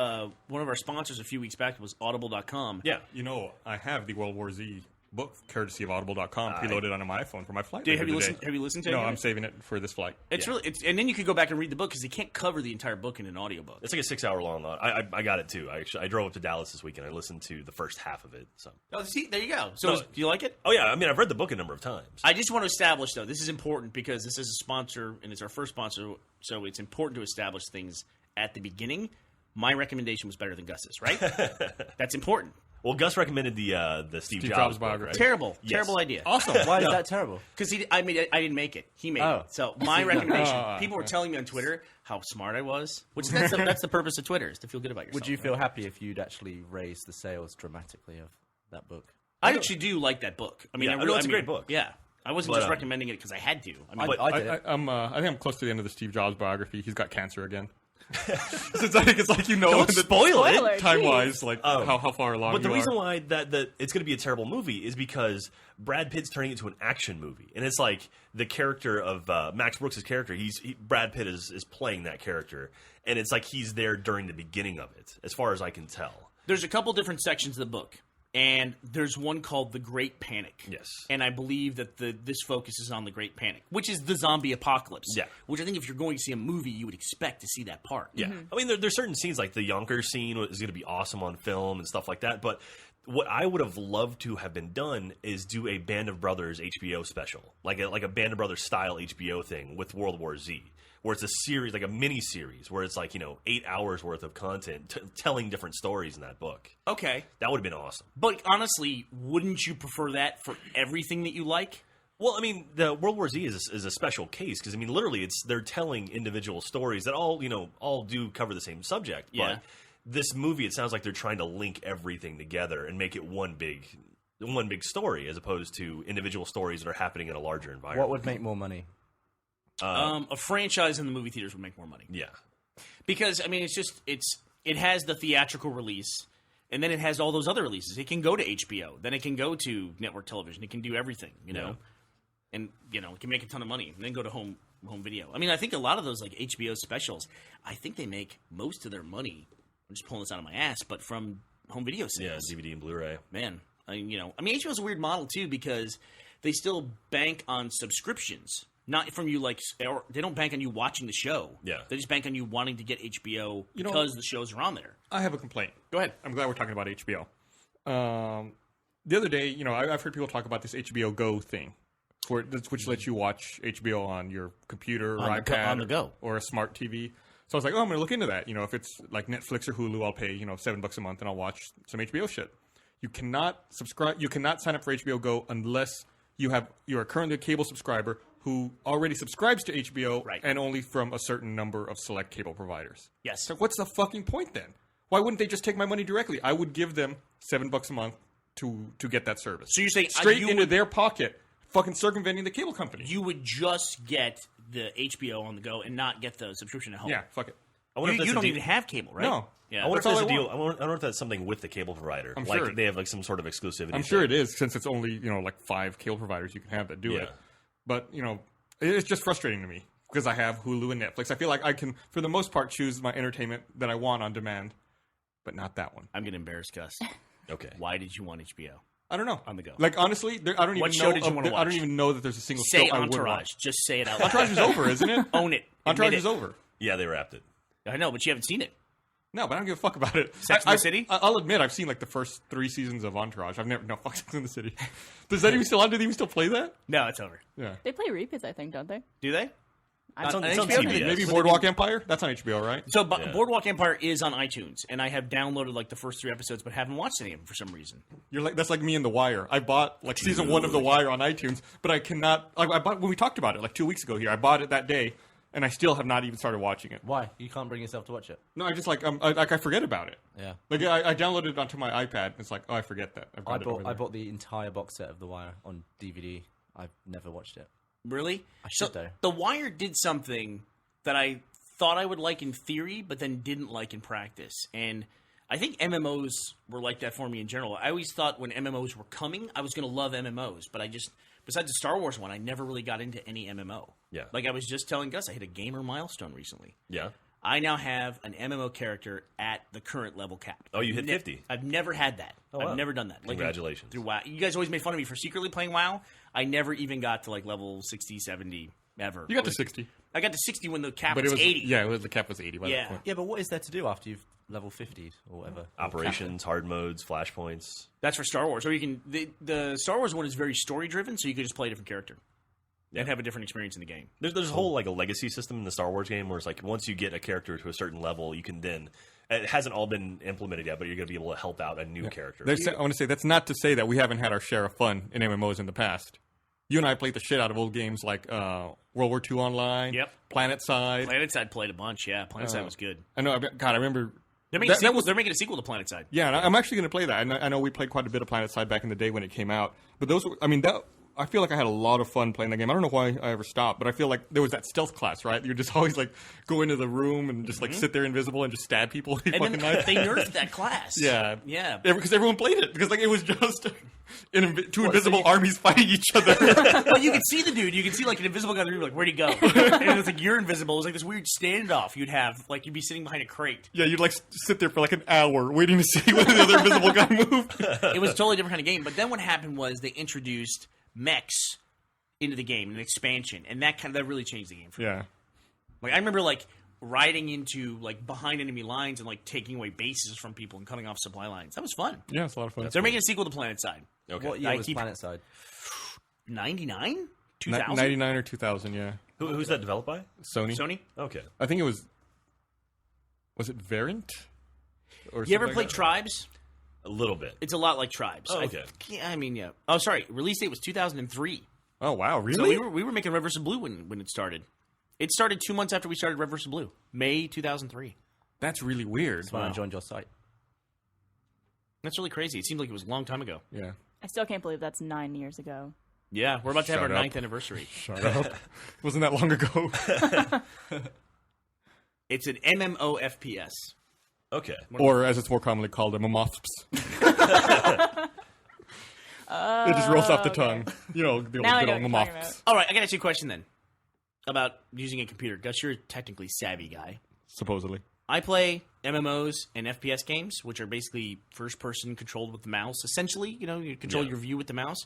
one of our sponsors a few weeks back was Audible.com. Yeah. You know, I have the World War Z book, courtesy of Audible.com, preloaded onto my iPhone for my flight. Dude, have later you today. listened? Have you listened to it? No, yet? I'm saving it for this flight. It's Yeah. really, and then you could go back and read the book because they can't cover the entire book in an audiobook. It's like a 6-hour long. I got it too. I drove up to Dallas this weekend. I listened to the first half of it. So. Oh, see, there you go. So, No. do you like it? Oh yeah. I mean, I've read the book a number of times. I just want to establish, though, this is important because this is a sponsor and it's our first sponsor, so it's important to establish things at the beginning. My recommendation was better than Gus's, right? That's important. Well, Gus recommended the Steve Jobs book, biography. right? Terrible, Yes. terrible idea. Awesome. Why is that terrible? Because I didn't make it. He made Oh. it. So my recommendation. Oh. People were telling me on Twitter how smart I was, which that's the purpose of Twitter is to feel good about yourself. Would you feel happy if you'd actually raised the sales dramatically of that book? I actually do like that book. I mean, Yeah, I really, it's a great book. Yeah, I wasn't But, just recommending it because I had to. I mean, I did it. I think I'm close to the end of the Steve Jobs biography. He's got cancer again. it's like you know, Don't spoil it. Spoiler, time jeez. wise, like how far along. But the you reason are. why that it's going to be a terrible movie is because Brad Pitt's turning it into an action movie, and it's like the character of Max Brooks' character. Brad Pitt is playing that character, and it's like he's there during the beginning of it, as far as I can tell. there's a couple different sections of the book, and there's one called The Great Panic. Yes. And I believe that this focuses on the Great Panic, which is the zombie apocalypse. Yeah. Which I think if you're going to see a movie, you would expect to see that part. Yeah, I mean, there's certain scenes like the Yonkers scene is going to be awesome on film and stuff like that. But what I would have loved to have been done is do a Band of Brothers HBO special, like a Band of Brothers style HBO thing with World War Z, where it's a series, like a mini series, where it's like 8 hours worth of content telling different stories in that book. Okay. That would have been awesome. But honestly, wouldn't you prefer that for everything that you like? Well, I mean, the World War Z is a special case because I mean, literally, they're telling individual stories that all do cover the same subject. Yeah. But this movie, it sounds like they're trying to link everything together and make it one big story, as opposed to individual stories that are happening in a larger environment. What would make more money? A franchise in the movie theaters would make more money. Yeah. Because I mean, it has the theatrical release, and then it has all those other releases. It can go to HBO, then it can go to network television. It can do everything, you know, and it can make a ton of money, and then go to home video. I mean, I think a lot of those like HBO specials, I think they make most of their money. I'm just pulling this out of my ass, but from home video sales. Yeah, DVD and Blu-ray. Man, I mean, HBO's a weird model too because they still bank on subscriptions. Not from you, or they don't bank on you watching the show. Yeah. They just bank on you wanting to get HBO because the shows are on there. I have a complaint. Go ahead. I'm glad we're talking about HBO. The other day, I've heard people talk about this HBO Go thing, which lets you watch HBO on your computer or iPad on the go. or a smart TV. So I was like, I'm going to look into that. If it's like Netflix or Hulu, I'll pay $7 a month and I'll watch some HBO shit. You cannot subscribe. You cannot sign up for HBO Go unless you are currently a cable subscriber who already subscribes to HBO and only from a certain number of select cable providers. Yes. So what's the fucking point then? Why wouldn't they just take my money directly? I would give them $7 a month to get that service. So you're saying straight into their pocket, fucking circumventing the cable company. You would just get the HBO on the go and not get the subscription at home. Yeah, fuck it. I wonder if that's You a don't deal- even have cable, right? No. Yeah. I wonder if That's there's a all I deal. I wonder if that's something with the cable provider. I'm like sure. they have like some sort of exclusivity. I'm sure it is, since it's only, like 5 cable providers you can have that do Yeah. it. But, it's just frustrating to me because I have Hulu and Netflix. I feel like I can, for the most part, choose my entertainment that I want on demand, but not that one. I'm going to embarrass Gus. Okay. Why did you want HBO? I don't know. On the go. Like, honestly, I don't even What know. show did you wanna I watch? don't even know that there's a single Say show I would Entourage. watch. Just say it out loud. Entourage is over, isn't it? Own it. Entourage Admit is it. over. Yeah, they wrapped it. I know, but you haven't seen it. No, but I don't give a fuck about it. Sex and the City? I'll admit, I've seen like the first 3 seasons of Entourage. I've never fuck Sex in the City. Does that even still on? Do they even still play that? No, it's over. Yeah. They play repeats, I think, don't they? Do they? It's on, on it's on HBO? CBS. Maybe Boardwalk Empire. That's on HBO, right? So, Yeah. Boardwalk Empire is on iTunes, and I have downloaded like the first 3 episodes, but haven't watched any of them for some reason. That's like me and The Wire. I bought like season 1 of The Wire on iTunes, but I cannot. I bought when we talked about it like 2 weeks ago here. I bought it that day, and I still have not even started watching it. Why? You can't bring yourself to watch it. No, I just I forget about it. Yeah. Like I downloaded it onto my iPad. And it's like, oh, I forget that. I've got it over I there. bought the entire box set of The Wire on DVD. I've never watched it. Really? I should, though. The Wire did something that I thought I would like in theory, but then didn't like in practice. And I think MMOs were like that for me in general. I always thought when MMOs were coming, I was going to love MMOs. But I just, besides the Star Wars one, I never really got into any MMO. Yeah. Like I was just telling Gus, I hit a gamer milestone recently. Yeah. I now have an MMO character at the current level cap. Oh, you hit 50. I've never had that. wow. I've never done that. Congratulations. Through WoW. You guys always made fun of me for secretly playing WoW. I never even got to like level 60, 70 ever. You got to 60, I got to 60 when the cap but was, it was 80. Yeah, the cap was 80 by Yeah. that point. Yeah, but what is there to do after you've level 50 or whatever? Operations, hard modes, flashpoints. That's for Star Wars. Or you can the Star Wars one is very story driven, so you could just play a different character and have a different experience in the game. There's a whole like a legacy system in the Star Wars game where it's like once you get a character to a certain level, you can then. It hasn't all been implemented yet, but you're going to be able to help out a new character. I want to say that's not to say that we haven't had our share of fun in MMOs in the past. You and I played the shit out of old games like World War II Online, Yep. PlanetSide. PlanetSide played a bunch, yeah. PlanetSide was good. I know. God, I remember. They're making, that was they're making a sequel to PlanetSide. Yeah, and I'm actually going to play that. I know we played quite a bit of PlanetSide back in the day when it came out. But those, I feel like I had a lot of fun playing that game. I don't know why I ever stopped, but I feel like there was that stealth class, right? You just always like go into the room and just like sit there invisible and just stab people. And then they nerfed that class. Yeah, Yeah. because everyone played it because like it was just two invisible armies fighting each other. But you could see the dude. You could see like an invisible guy in the room, like, where'd he go? And it's like you're invisible. It was like this weird standoff you'd have. Like you'd be sitting behind a crate. Yeah, you'd like sit there for like an hour waiting to see whether the other invisible guy moved. It was a totally different kind of game. But then what happened was they introduced mechs into the game, an expansion, and that really changed the game for me. Yeah. Like I remember like riding into like behind enemy lines and like taking away bases from people and cutting off supply lines. That was fun. Yeah, it's a lot of fun. They're making a sequel to PlanetSide. Okay. What year was keep- PlanetSide? 99? 2000? 99 or 2000, yeah. Who's that developed by? Sony. Sony? Okay. I think it was it Variant? Or You ever something played like that? Tribes? A little bit. It's a lot like Tribes. Oh, okay. I mean, yeah. Oh, sorry. Release date was 2003. Oh wow, So really? we were making Red vs. Blue when it started. It started 2 months after we started Red vs. Blue, May 2003. That's really weird. That's when I joined your site. That's really crazy. It seemed like it was a long time ago. Yeah. I still can't believe that's 9 years ago. Yeah, we're about to have our Shut up. 9th anniversary. Shut up. Wasn't that long ago? It's an MMO FPS. Okay. Or as it's more commonly called, a MMOFPS. It just rolls off the tongue. You know, the Now I old know good what old you're talking MMOFPS. All right, I got to ask you a question then about using a computer. Gus, you're a technically savvy guy. Supposedly. I play MMOs and FPS games, which are basically first-person controlled with the mouse. Essentially, you know, you control your view with the mouse.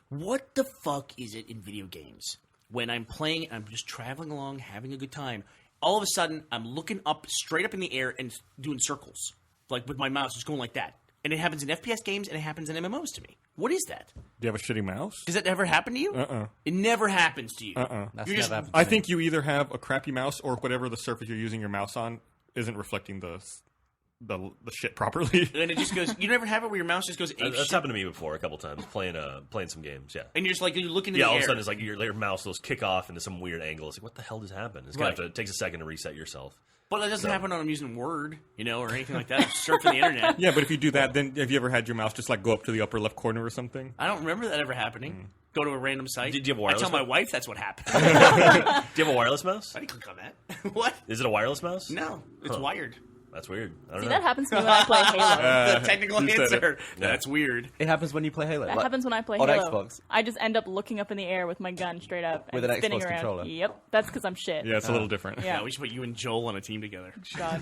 What the fuck is it in video games? When I'm playing, I'm just traveling along, having a good time. All of a sudden, I'm looking up, straight up in the air, and doing circles, like with my mouse, just going like that. And it happens in FPS games, and it happens in MMOs to me. What is that? Do you have a shitty mouse? Does that ever happen to you? It never happens to you. That's You're just- never happened to I me. think you either have a crappy mouse or whatever the surface you're using your mouse on isn't reflecting the shit properly. And it just goes. You never have it where your mouse just goes. Ape That's shit? happened to me before a couple times playing some games. Yeah. And you're just like you're looking in Yeah, the all air. of a sudden it's like your mouse will kick off into some weird angle. It's like, what the hell just happened? It's Right. it takes a second to reset yourself. But that doesn't happen when I'm using Word, you know, or anything like that. I'm surfing the internet. Yeah, but if you do that, then have you ever had your mouse just like go up to the upper left corner or something? I don't remember that ever happening. Go to a random site. Did you have a I wireless tell my mouse? wife that's what happened. Do you have a wireless mouse? I didn't click on that. What? Is it a wireless mouse? No, it's wired. That's weird. I don't See, know. that happens to me when I play Halo. The technical you said it. answer. That's weird. It happens when you play Halo. That like, happens when I play on Halo. Xbox. I just end up looking up in the air with my gun straight up With and an spinning Xbox around. controller. Yep, that's because I'm shit. Yeah, it's a little different. Yeah. Yeah, we should put you and Joel on a team together. God.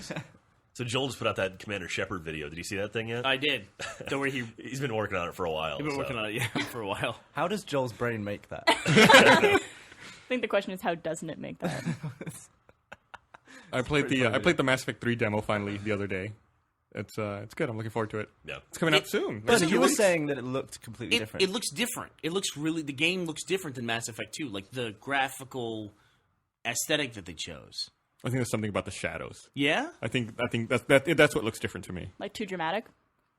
So Joel just put out that Commander Shepard video. Did you see that thing yet? I did. Don't worry, He's been working on it for a while. he's been working on it for a while. How does Joel's brain make that? I think the question is, how doesn't it make that? I played the Mass Effect 3 demo finally the other day. It's good. I'm looking forward to it. Yeah. It's coming out soon. But Listen, you were it's- saying that it looked completely different. It looks different. It looks really. The game looks different than Mass Effect 2. Like the graphical aesthetic that they chose. I think there's something about the shadows. Yeah. I think that's what looks different to me. Like too dramatic?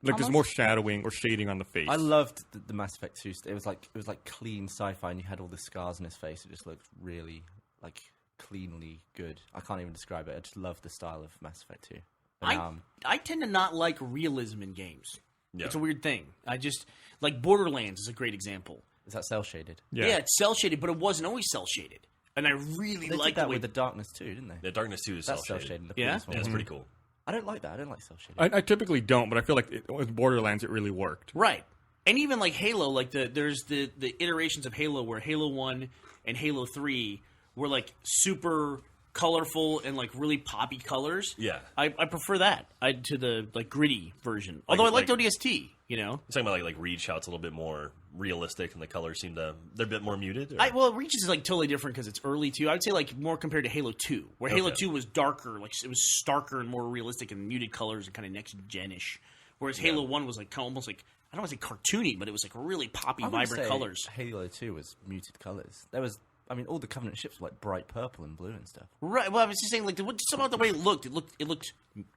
Like there's Almost? more shadowing or shading on the face. I loved the Mass Effect 2. It was like clean sci-fi, and you had all the scars on his face. It just looked really like cleanly good. I can't even describe it. I just love the style of Mass Effect 2. But, I tend to not like realism in games. Yeah. It's a weird thing. I just like Borderlands is a great example. is that cell shaded? Yeah, it's cell shaded, but it wasn't always cell shaded. And I really They like did that the way with the Darkness 2, didn't they? Yeah, Darkness 2 is That's cell cel-shaded. shaded. Yeah? Yeah, it's pretty cool. I don't like that. I don't like cell shaded. I typically don't, but I feel like with Borderlands it really worked. right. And even like Halo, like there's the iterations of Halo where Halo 1 and Halo 3 were like super colorful and like really poppy colors. Yeah. I prefer that to the like gritty version. Although I liked like- ODST, you know. You're talking about like Reach, how it's a little bit more realistic and the colors they're a bit more muted? Or? Well, Reach is like totally different because it's early too. I would say like more compared to Halo 2, where Halo Okay. 2 was darker, like it was starker and more realistic and muted colors and kind of next gen-ish. Whereas Halo 1 was like kind of almost like I don't want to say cartoony, but it was like really poppy, I wouldn't vibrant say colors. Halo 2 was muted colors. There was, I mean, all the Covenant ships were like bright purple and blue and stuff. Right. Well, I was just saying like some of the way it looked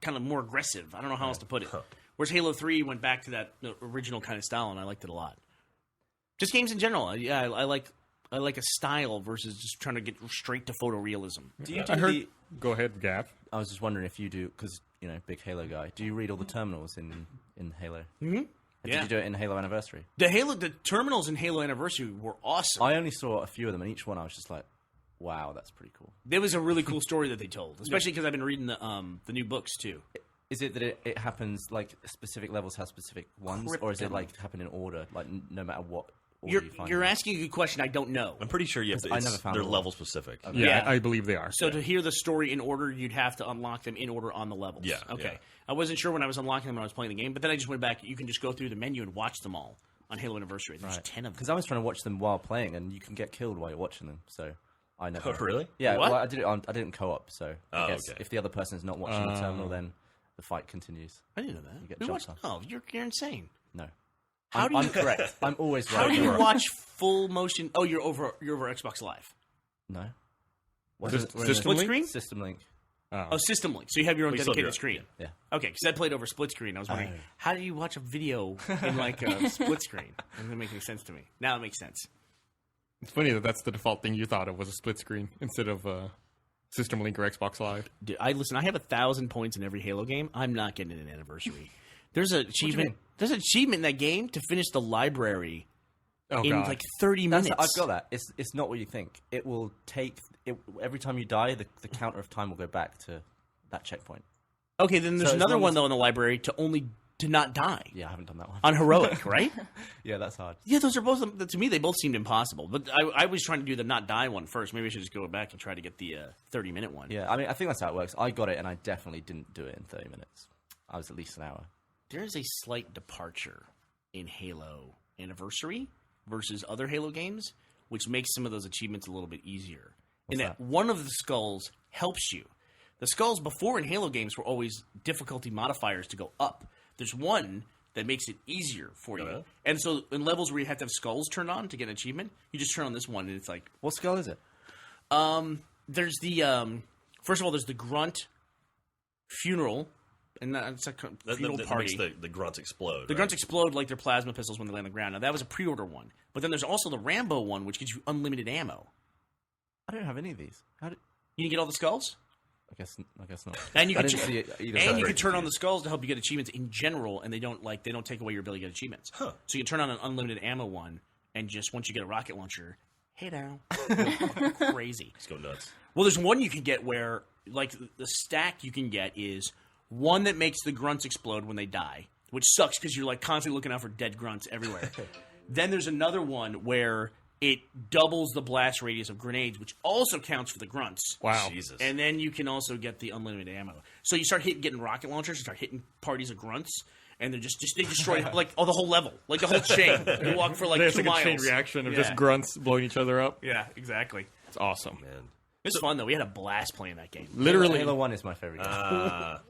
kind of more aggressive. I don't know how else to put it. Whereas Halo 3 went back to that original kind of style, and I liked it a lot. Just games in general. Yeah, I like a style versus just trying to get straight to photorealism. Do you I heard. Go ahead, Gav. I was just wondering if you do, because, you know, big Halo guy. Do you read all the terminals in Halo? Mm-hmm. Did Yeah. you do it in Halo Anniversary? The terminals in Halo Anniversary were awesome. I only saw a few of them, and each one I was just like, wow, that's pretty cool. There was a really cool story that they told, especially because I've been reading the new books too. Is it that it happens, like, specific levels have specific ones, or is it, like, happen in order, like, no matter what order you find You're them? asking a good question. I don't know. I'm pretty sure you have to. I never found they're all. level specific. Yeah, Yeah. I believe they are. So to hear the story in order, you'd have to unlock them in order on the levels. Yeah, Okay. yeah. I wasn't sure when I was unlocking them when I was playing the game, but then I just went back. You can just go through the menu and watch them all on Halo Anniversary. There's 10 of them. Because I was trying to watch them while playing, and you can get killed while you're watching them, so I never... Oh, really? Yeah, What? well, I did it in co-op, so I Oh, guess okay. if the other person is not watching the terminal, then the fight continues. I didn't know that. get We jumped watched- on. Oh, you're insane. No. How do you I'm correct. I'm always right. How do you watch full motion? Oh, you're over Xbox Live. No. System Split Link? screen? System Link. Oh, System Link. So you have your own We still dedicated do it. screen. Yeah. Okay, because I played over split screen. I was wondering, Oh. how do you watch a video in like a split screen? It doesn't make any sense to me. Now it makes sense. It's funny that that's the default thing you thought of was a split screen instead of System Link or Xbox Live. Dude, I have 1,000 points in every Halo game. I'm not getting an anniversary. There's an achievement. There's an achievement in that game to finish the library Oh, in God. like 30 minutes. I've got that. It's not what you think. It will take every time you die, the counter of time will go back to that checkpoint. Okay, then there's So as another long one as- though in the library to not die Yeah, I haven't done that one. on heroic, right? Yeah, that's hard. Yeah, those are both to me. They both seemed impossible. But I was trying to do the not die one first. Maybe I should just go back and try to get the 30-minute one. Yeah, I mean, I think that's how it works. I got it, and I definitely didn't do it in 30 minutes. I was at least an hour. There is a slight departure in Halo Anniversary versus other Halo games, which makes some of those achievements a little bit easier. In that one of the skulls helps you. The skulls before in Halo games were always difficulty modifiers to go up. There's one that makes it easier for you. yeah? And so in levels where you have to have skulls turned on to get an achievement, you just turn on this one and it's like, What skull is it? there's the, first of all, there's the Grunt funeral, and that's a funeral that party. makes the grunts explode. The grunts explode like their plasma pistols when they land on the ground. Now, that was a pre-order one. But then there's also the Rambo one, which gives you unlimited ammo. I don't have any of these. How did... You can get all the skulls? I guess not. And you I can didn't see it either. and you can turn on the skulls to help you get achievements in general, and they don't take away your ability to get achievements. Huh. So you can turn on an unlimited ammo one, and just once you get a rocket launcher, hey now, crazy. Just go nuts. Well, there's one you can get where, like, the stack you can get is one that makes the grunts explode when they die, which sucks because you're, like, constantly looking out for dead grunts everywhere. Then there's another one where it doubles the blast radius of grenades, which also counts for the grunts. Wow. Jesus. And then you can also get the unlimited ammo. So you start getting rocket launchers, you start hitting parties of grunts, and they destroy like the whole level, like the whole chain. You walk for like There's 2 like miles. a chain reaction of Yeah. just grunts blowing each other up. Yeah, exactly. It's awesome. Man. It was fun though. We had a blast playing that game. Literally, Halo 1 is my favorite game. I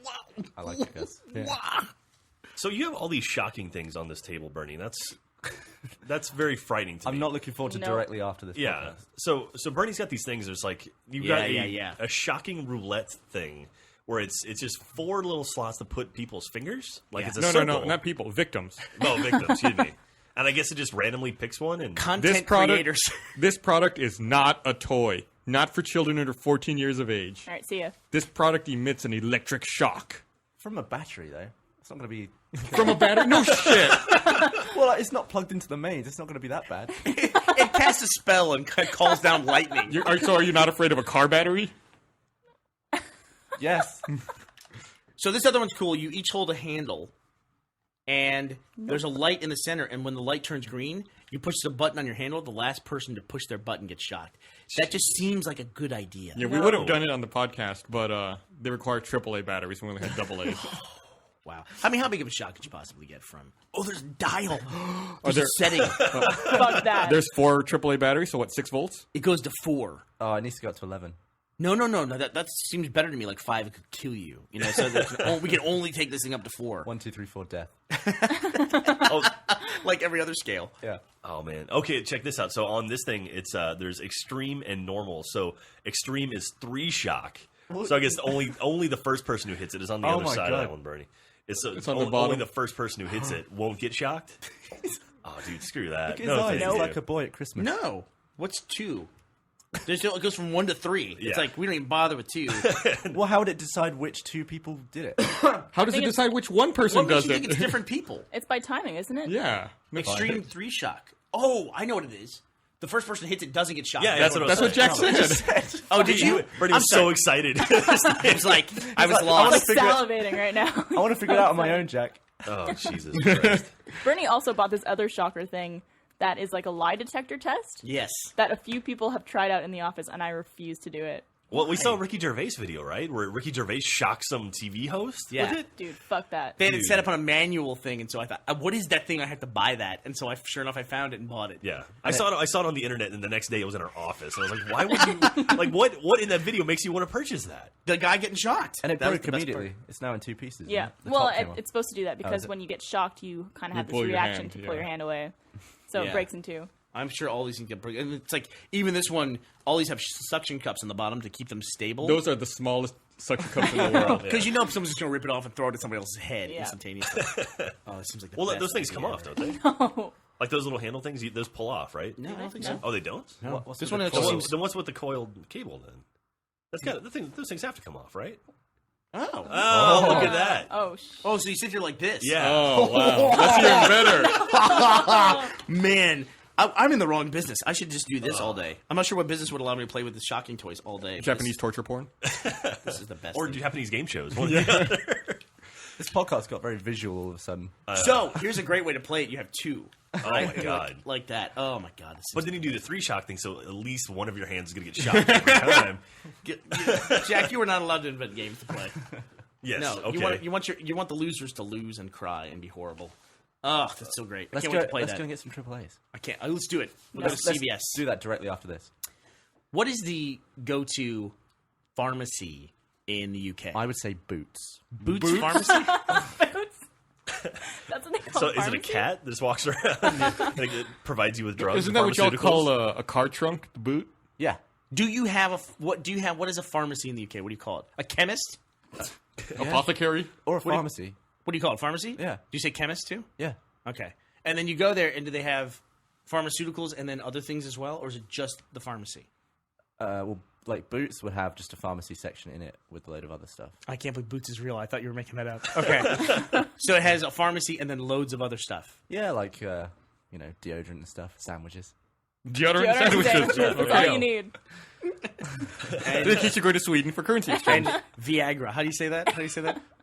like it, guys. So you have all these shocking things on this table, Bernie. That's very frightening to me. I'm not looking forward to No. directly after this Yeah. podcast. So Bernie's got these things. There's like you've Yeah, got a shocking roulette thing where it's just 4 little slots to put people's fingers. Like it's a no, circle. not people, victims. No, victims. Excuse me. And I guess it just randomly picks one and This Content product, creators. this product is not a toy. Not for children under 14 years of age. All right, see ya. This product emits an electric shock From a battery, though. It's not going to be... from a battery. No shit. Well, it's not plugged into the mains. It's not going to be that bad. It casts a spell and calls down lightning. Are you not afraid of a car battery? Yes. So this other one's cool. You each hold a handle, and there's a light in the center. And when the light turns green, you push the button on your handle. The last person to push their button gets shocked. That just seems like a good idea. Yeah, we would have done it on the podcast, but they require AAA batteries. We only had AA. Wow. I mean, how big of a shock could you possibly get from? Oh, there's dial. Are There's a there, setting. Fuck that. there's 4 AAA batteries, so what, 6 volts? It goes to 4. Oh, it needs to go up to 11. No. That seems better to me. Like 5 could kill you. You know, so we can only take this thing up to 4. 1, 2, 3, 4, death. Like every other scale. Yeah. oh man. Okay, check this out. So on this thing, it's there's extreme and normal. So extreme is 3 shock. So I guess only the first person who hits it is on the Oh other my side of God. that one, Bernie. It's on the only bottom. the first person who hits it won't get shocked. Oh, dude, screw that. His No, eyes. thank He's you. like a boy at Christmas. No. What's 2? It goes from 1 to 3. Yeah. It's like we don't even bother with 2. Well, how would it decide which 2 people did it? How does it think it's- decide which one person What makes does you think it? it's different people? It's by timing, isn't it? Yeah. Extreme 3 shock. Oh, I know what it is. The first person who hits it doesn't get shocked. Yeah, that's what I was That's what saying. Jack said. Oh, did you? Bernie I'm was so sorry. excited. It was like I was like, I lost. wanna figure out- Salivating right now. I want to figure it out on my own, Jack. oh, Jesus Christ. Bernie also bought this other shocker thing that is like a lie detector test Yes. that a few people have tried out in the office, and I refuse to do it. Well, we saw a Ricky Gervais video, right? Where Ricky Gervais shocked some TV host Yeah. with it. Dude, fuck that. They had it Dude. set up on a manual thing, and so I thought, what is that thing? I have to buy that. And so sure enough, I found it and bought it. Yeah, I saw it on the internet, and the next day it was in our office. And I was like, "Why would you? Like, what in that video makes you want to purchase that?" The guy getting shocked. And it That was broke the best immediately. part. It's now in 2 pieces. Yeah. isn't it? The Well, top came off. it's supposed to do that because it? when you get shocked, you kind of You have this pull your reaction hand, to pull yeah. your hand away. So Yeah. it breaks in 2. I'm sure all these things get broken. And it's like, even this one, all these have suction cups on the bottom to keep them stable. Those are the smallest suction cups in the world. Because you know someone's just going to rip it off and throw it at somebody else's head Yeah. instantaneously. Oh, it seems like the Well, best those things idea come off, ever. don't they? Oh, Like those little handle things, those pull off, right? No, I don't think so. Oh, they don't. No. What's This with one the actually coil? seems. Then what's with the coiled cable then? That's got those things have to come off, right? Oh. Oh, look at that. Oh, so you sit here like this? Yeah. Oh wow, that's even better. Man, I'm in the wrong business. I should just do this all day. I'm not sure what business would allow me to play with the shocking toys all day. Japanese torture porn. This is the best. Or thing. Japanese game shows. One or the other. This podcast got very visual all of a sudden. So here's a great way to play it. You have two. Oh my god. Like that. Oh my god. This is But then you do the 3 shock thing, so at least one of your hands is going to get shocked every time. Jack, you were not allowed to invent games to play. Yes. No, okay. you want the losers to lose and cry and be horrible. Oh, that's so great. I Let's can't go. wait to play Let's that. go and get some AAA's. I can't. Let's do it. We'll go to Let's CVS. do that directly after this. What is the go-to pharmacy in the UK? I would say Boots. Boots Pharmacy? That's what they call So is it a pharmacy? cat that just walks around and it provides you with drugs? Isn't that what y'all pharmaceuticals? call a car trunk? The boot? Yeah. Do you have what is a pharmacy in the UK? What do you call it? A chemist? Apothecary? Or a do you- pharmacy. What do you call it? Pharmacy? Yeah. Do you say chemist too? Yeah. Okay. And then you go there, and do they have pharmaceuticals and then other things as well, or is it just the pharmacy? Well, like Boots would have just a pharmacy section in it with a load of other stuff. I can't believe Boots is real. I thought you were making that up. Okay. So it has a pharmacy and then loads of other stuff. Yeah, like deodorant and stuff, sandwiches. Deodorant Deodorant sandwiches. sandwiches. That's all you need. In case you go to Sweden for currency exchange. And Viagra. How do you say that?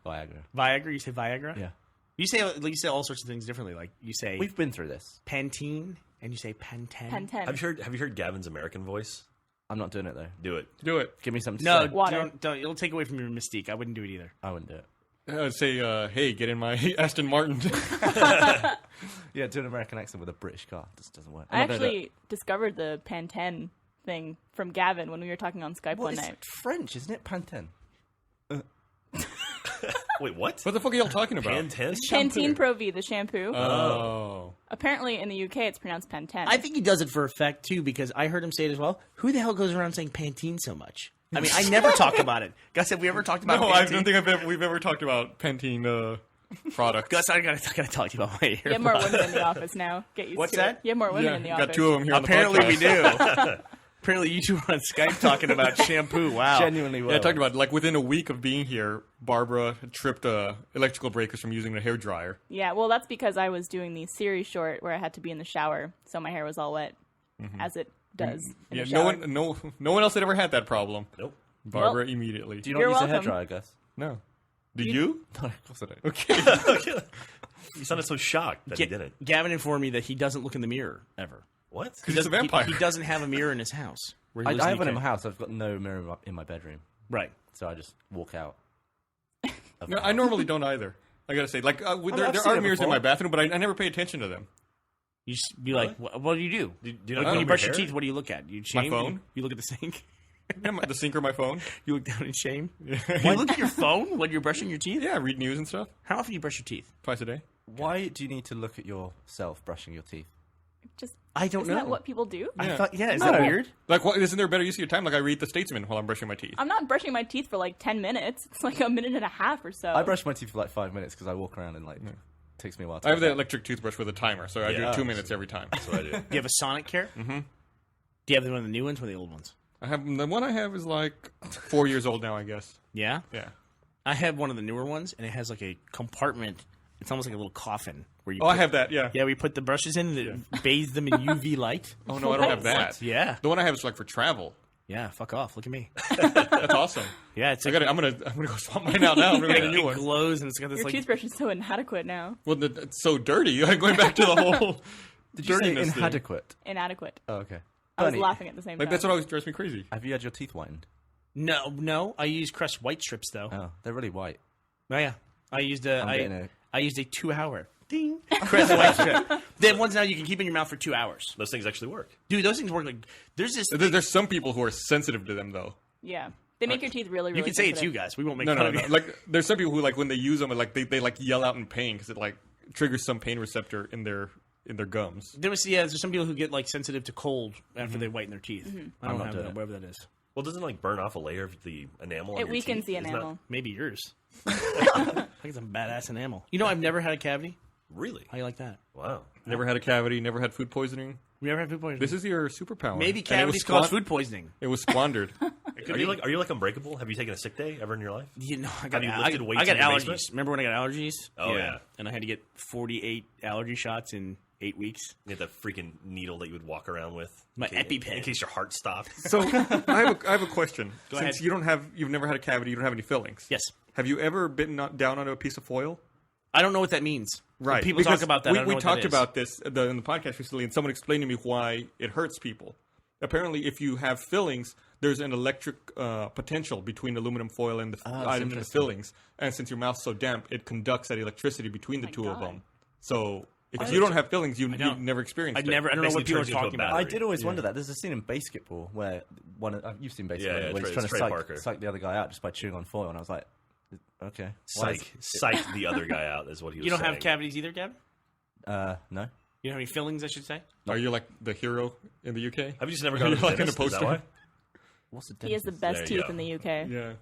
Viagra. Viagra? You say Viagra? Yeah. You say all sorts of things differently. Like you say We've been through this. Pantene and you say Pantene. Pantene. Have you heard Gavin's American voice? I'm not doing it though. Do it. Do it. Give me something to No, say. Water. don't. It'll take away from your mystique. I wouldn't do it either. I wouldn't do it. Say, hey, get in my Aston Martin. Yeah, do an American accent with a British car. Just doesn't work. I actually discovered the Pantene thing from Gavin when we were talking on Skype one It's night. French, isn't it? Pantene. Wait, what? What the fuck are y'all talking about? Pantene? Pantene Pro V, the shampoo. Oh. Apparently in the UK it's pronounced Pantene. I think he does it for effect too, because I heard him say it as well. Who the hell goes around saying Pantene so much? I mean, I never talk about it. Gus, have we ever talked about No, Pantene? I don't think we've ever talked about Pantene products. Gus, I gotta talk to you about my hair. you have more women in the office now. Get used What's to that? it. You have more women Yeah, in the got office. two of them here Apparently on the we podcast. do. Apparently you two are on Skype talking about shampoo. Wow. Genuinely well. Yeah, I talked about like within a week of being here, Barbara tripped electrical breakers from using the hair dryer. Yeah, well, that's because I was doing the series short where I had to be in the shower, so my hair was all wet, as it does. In Yeah, the shower. no one else had ever had that problem. Nope. Barbara Well, immediately. Do you not You're use a welcome. hairdryer, Gus? No. Do you? No, of course I don't. Okay. You sounded so shocked that he didn't. Gavin informed me that he doesn't look in the mirror ever. What? Because he's a vampire. He doesn't have a mirror in his house. Where he lives I in have the one in UK. my house. I've got no mirror in my bedroom. Right. So I just walk out. No, I normally don't either. I gotta say, like, there I've there seen are it mirrors in before. my bathroom, but I never pay attention to them. You just be like, what do you do? Do you Like not when you comb brush your your hair? teeth, what do you look at? You shame? phone? You look at the sink? Yeah, the sink or my phone. You look down in shame? You look at your phone when you're brushing your teeth? Yeah, read news and stuff How often do you brush your teeth? twice a day. Why do you need to look at yourself brushing your teeth? Just I don't isn't know. that what people do? I thought, is No. that weird? Like, what, isn't there a better use of your time? Like, I read the Statesman while I'm brushing my teeth. I'm not brushing my teeth for like 10 minutes. It's like a minute and a half or so. I brush my teeth for like 5 minutes because I walk around and takes me a while. To I have the get electric toothbrush with a timer, so I Yeah. do 2 minutes every time. That's what I do. Do you have a Sonic Care? Mm-hmm. Do you have one of the new ones or the old ones? The one I have is like 4 years old now, I guess. Yeah? Yeah. I have one of the newer ones, and it has like a compartment. It's almost like a little coffin where you Oh, I have that. Yeah. Yeah, we put the brushes in and it bathes them in UV light. Oh no, I don't have that. Yeah. The one I have is like for travel. Yeah, fuck off. Look at me. That's awesome. Yeah, it's I like got I'm gonna go swap mine out now. I'm gonna get a new it one. glows and it's got this Your like toothbrush is so inadequate now. Well, it's so dirty. Like, going back to the whole Did you say dirtiness thing. inadequate? Inadequate. Oh, okay. I was Bernie, laughing at the same Like, time. that's what always drives me crazy. have you had your teeth whitened? No. I use Crest white strips though. Oh, they're really white. Oh yeah, I used I'm getting a- I used a 2-hour ding Crest white strip. Then ones now you can keep in your mouth for 2 hours. Those things actually work. Dude, those things work like there's this. There's some people who are sensitive to them, though. Yeah. They make your teeth really, really You can say it's you sensitive. guys. We won't make No, fun no, of no. you. Like, there's some people who, like, when they use them, like they like yell out in pain because it like triggers some pain receptor in their gums. There's some people who get like sensitive to cold after they whiten their teeth. I don't not have doing that, it. whatever that is. Well, doesn't it like burn off a layer of the enamel? on It your weakens teeth? the Isn't that- enamel. Maybe yours. I think it's a badass enamel. You know, I've never had a cavity. Really? How you like that? Wow. Never had a cavity. Never had food poisoning. We ever had food poisoning? This is your superpower. Maybe And it was cavities cause squan- food poisoning. It was squandered. Are you like Unbreakable? Have you taken a sick day ever in your life? You know, I Have you lifted weights I got in your allergies. basement? Remember when I got allergies? Oh, yeah. And I had to get 48 allergy shots in 8 weeks. You had that freaking needle that you would walk around with. My in case- EpiPen. In case your heart stopped. So I have a question. Go Since ahead. you've never had a cavity, you don't have any fillings. Yes. Have you ever bitten down onto a piece of foil? I don't know what that means. When Right. people because talk about that. I don't know We what talked that is. about this in the podcast recently, and someone explained to me why it hurts people. Apparently, if you have fillings, there's an electric potential between aluminum foil and the items in the interesting. fillings. And since your mouth's so damp, it conducts that electricity between the two of God. them. So if you don't have fillings, you've don't. never experienced it. I don't know Basically what people are turns you into a talking about. battery. I did always wonder that. There's a scene in Basketball where you've seen Basketball, Yeah, where he's Trey- trying Trey to Parker. psych the other guy out just by chewing on foil, and I was like, okay, why Psych the other guy out is what he was You don't saying. have cavities either, Gavin? no. You don't have any fillings, I should say? Are you like the hero in the UK? Have you just never gone to the You're like in dentist? a Is that poster. why? What's the He has the difference? best There you teeth go. in the UK. Yeah.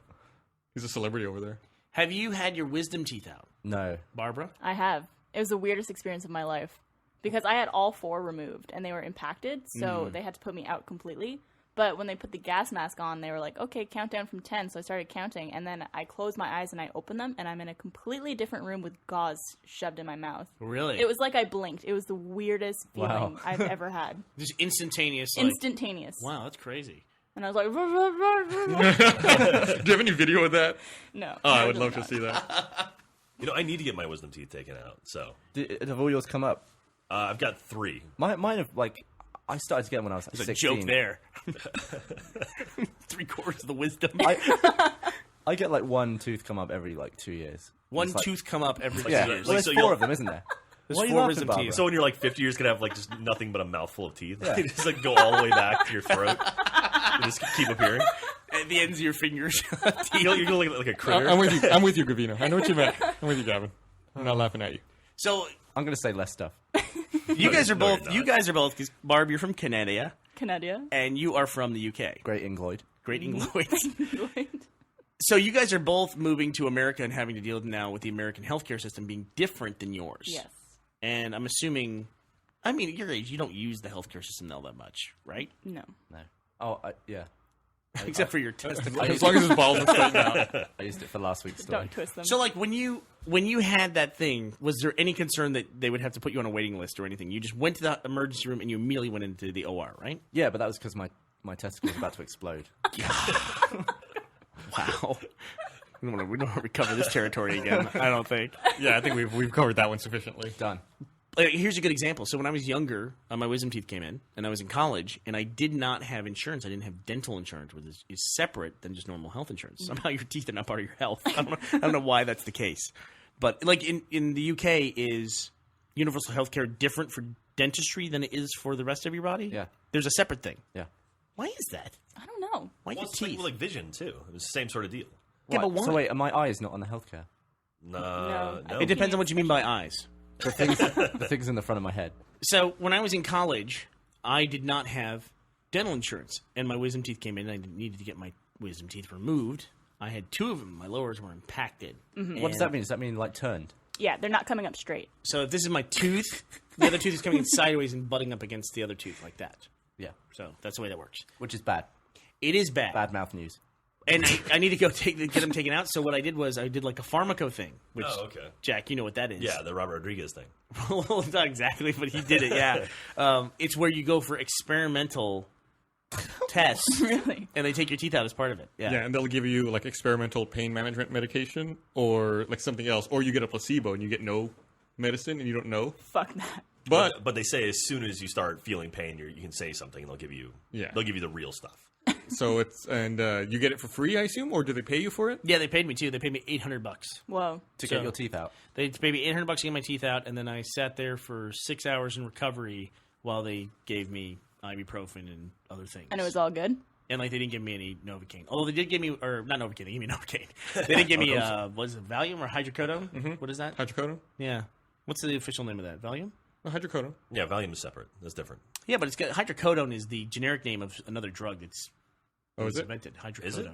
He's a celebrity over there. Have you had your wisdom teeth out, No. Barbara? I have. It was the weirdest experience of my life because I had all 4 removed and they were impacted, so they had to put me out completely. But when they put the gas mask on, they were like, okay, count down from 10. So I started counting, and then I closed my eyes and I opened them, and I'm in a completely different room with gauze shoved in my mouth. Really? It was like I blinked. It was the weirdest feeling Wow. I've ever had. just instantaneous. Like, Instantaneous. wow, that's crazy. And I was like, Do you have any video of that? no. Oh, I would love to see that. You know, I need to get my wisdom teeth taken out. So Have all yours come up? I've got 3. Mine have, like, I started to get them when I was like There's 16. a joke there. 3/4 of the wisdom. I get like one tooth come up every like 2 years. One It's like- tooth come up every 2 Yeah. years. Well, there's so 4 you'll- of them, isn't there? There's Why are you 4 laughing, wisdom Barbara? teeth. So when you're like 50, you're just gonna have like just nothing but a mouthful of teeth. Yeah. You just like go all the way back to your throat. And just keep appearing. At the ends of your fingers. You're gonna look like a critter. I'm with you. I'm with you, Gavino. I know what you meant. I'm with you, Gavin. I'm not laughing at you. So I'm going to say less stuff. you guys are No, you're both. not. You guys are both. Because Barb, you're from Canada, Canada. and you are from the UK. Great Ingloid. Great England. So you guys are both moving to America and having to deal now with the American healthcare system being different than yours. Yes. And I'm assuming, I mean, at your age, you don't use the healthcare system all that much, right? No. No. Oh, yeah. Except for your testicles. As long as his balls are straightened out. I used it for last week's story. Don't twist them. So, like, when you had that thing, was there any concern that they would have to put you on a waiting list or anything? You just went to the emergency room and you immediately went into the OR, right? Yeah, but that was because my testicle was about to explode. Wow. We don't want to recover this territory again. I don't think. Yeah, I think we've covered that one sufficiently. Done. Here's a good example. So when I was younger, my wisdom teeth came in, and I was in college, and I did not have insurance. I didn't have dental insurance, which is separate than just normal health insurance. Somehow your teeth are not part of your health. I don't know why that's the case. But like in the UK, is universal health care different for dentistry than it is for the rest of your body? Yeah. There's a separate thing. Yeah. Why is that? I don't know. Why Well, your it's like, teeth? like vision too. It's the same sort of deal. Yeah, but why? So wait, are my eyes not on the healthcare? No. It depends on what you mean by eyes. The things in the front of my head. So when I was in college, I did not have dental insurance, and my wisdom teeth came in, and I needed to get my wisdom teeth removed. I had 2 of them. My lowers were impacted. What does that mean? Does that mean like turned? Yeah, they're not coming up straight. So if this is my tooth, the other tooth is coming in sideways and butting up against the other tooth like that. Yeah. So that's the way that works. Which is bad. It is bad. Bad mouth news. And I need to go get them taken out. So what I did was I did like a pharmaco thing. Which, Oh, okay. Jack, you know what that is. Yeah, the Robert Rodriguez thing. Well, not exactly, but he did it, yeah. It's where you go for experimental tests, Really? and they take your teeth out as part of it. Yeah. Yeah, and they'll give you like experimental pain management medication or like something else, or you get a placebo and you get no medicine and you don't know. Fuck that. But they say as soon as you start feeling pain, you can say something, and they'll give you the real stuff. so it's you get it for free, I assume, or do they pay you for it? Yeah, they paid me too. They paid me $800 Whoa. To So- get your teeth out. They paid me $800 to get my teeth out, and then I sat there for 6 hours in recovery while they gave me ibuprofen and other things. And it was all good? And like they didn't give me any Novocaine. Although they did give me, or not Novocaine, they gave me Novocaine. They didn't give me was it Valium or hydrocodone? What is that? Hydrocodone? Yeah. What's the official name of that? Valium? No, hydrocodone. Yeah, Valium is separate. That's different. Yeah, but it's got hydrocodone is the generic name of another drug that's Oh, is it? invented. Hydrocodone. Is it?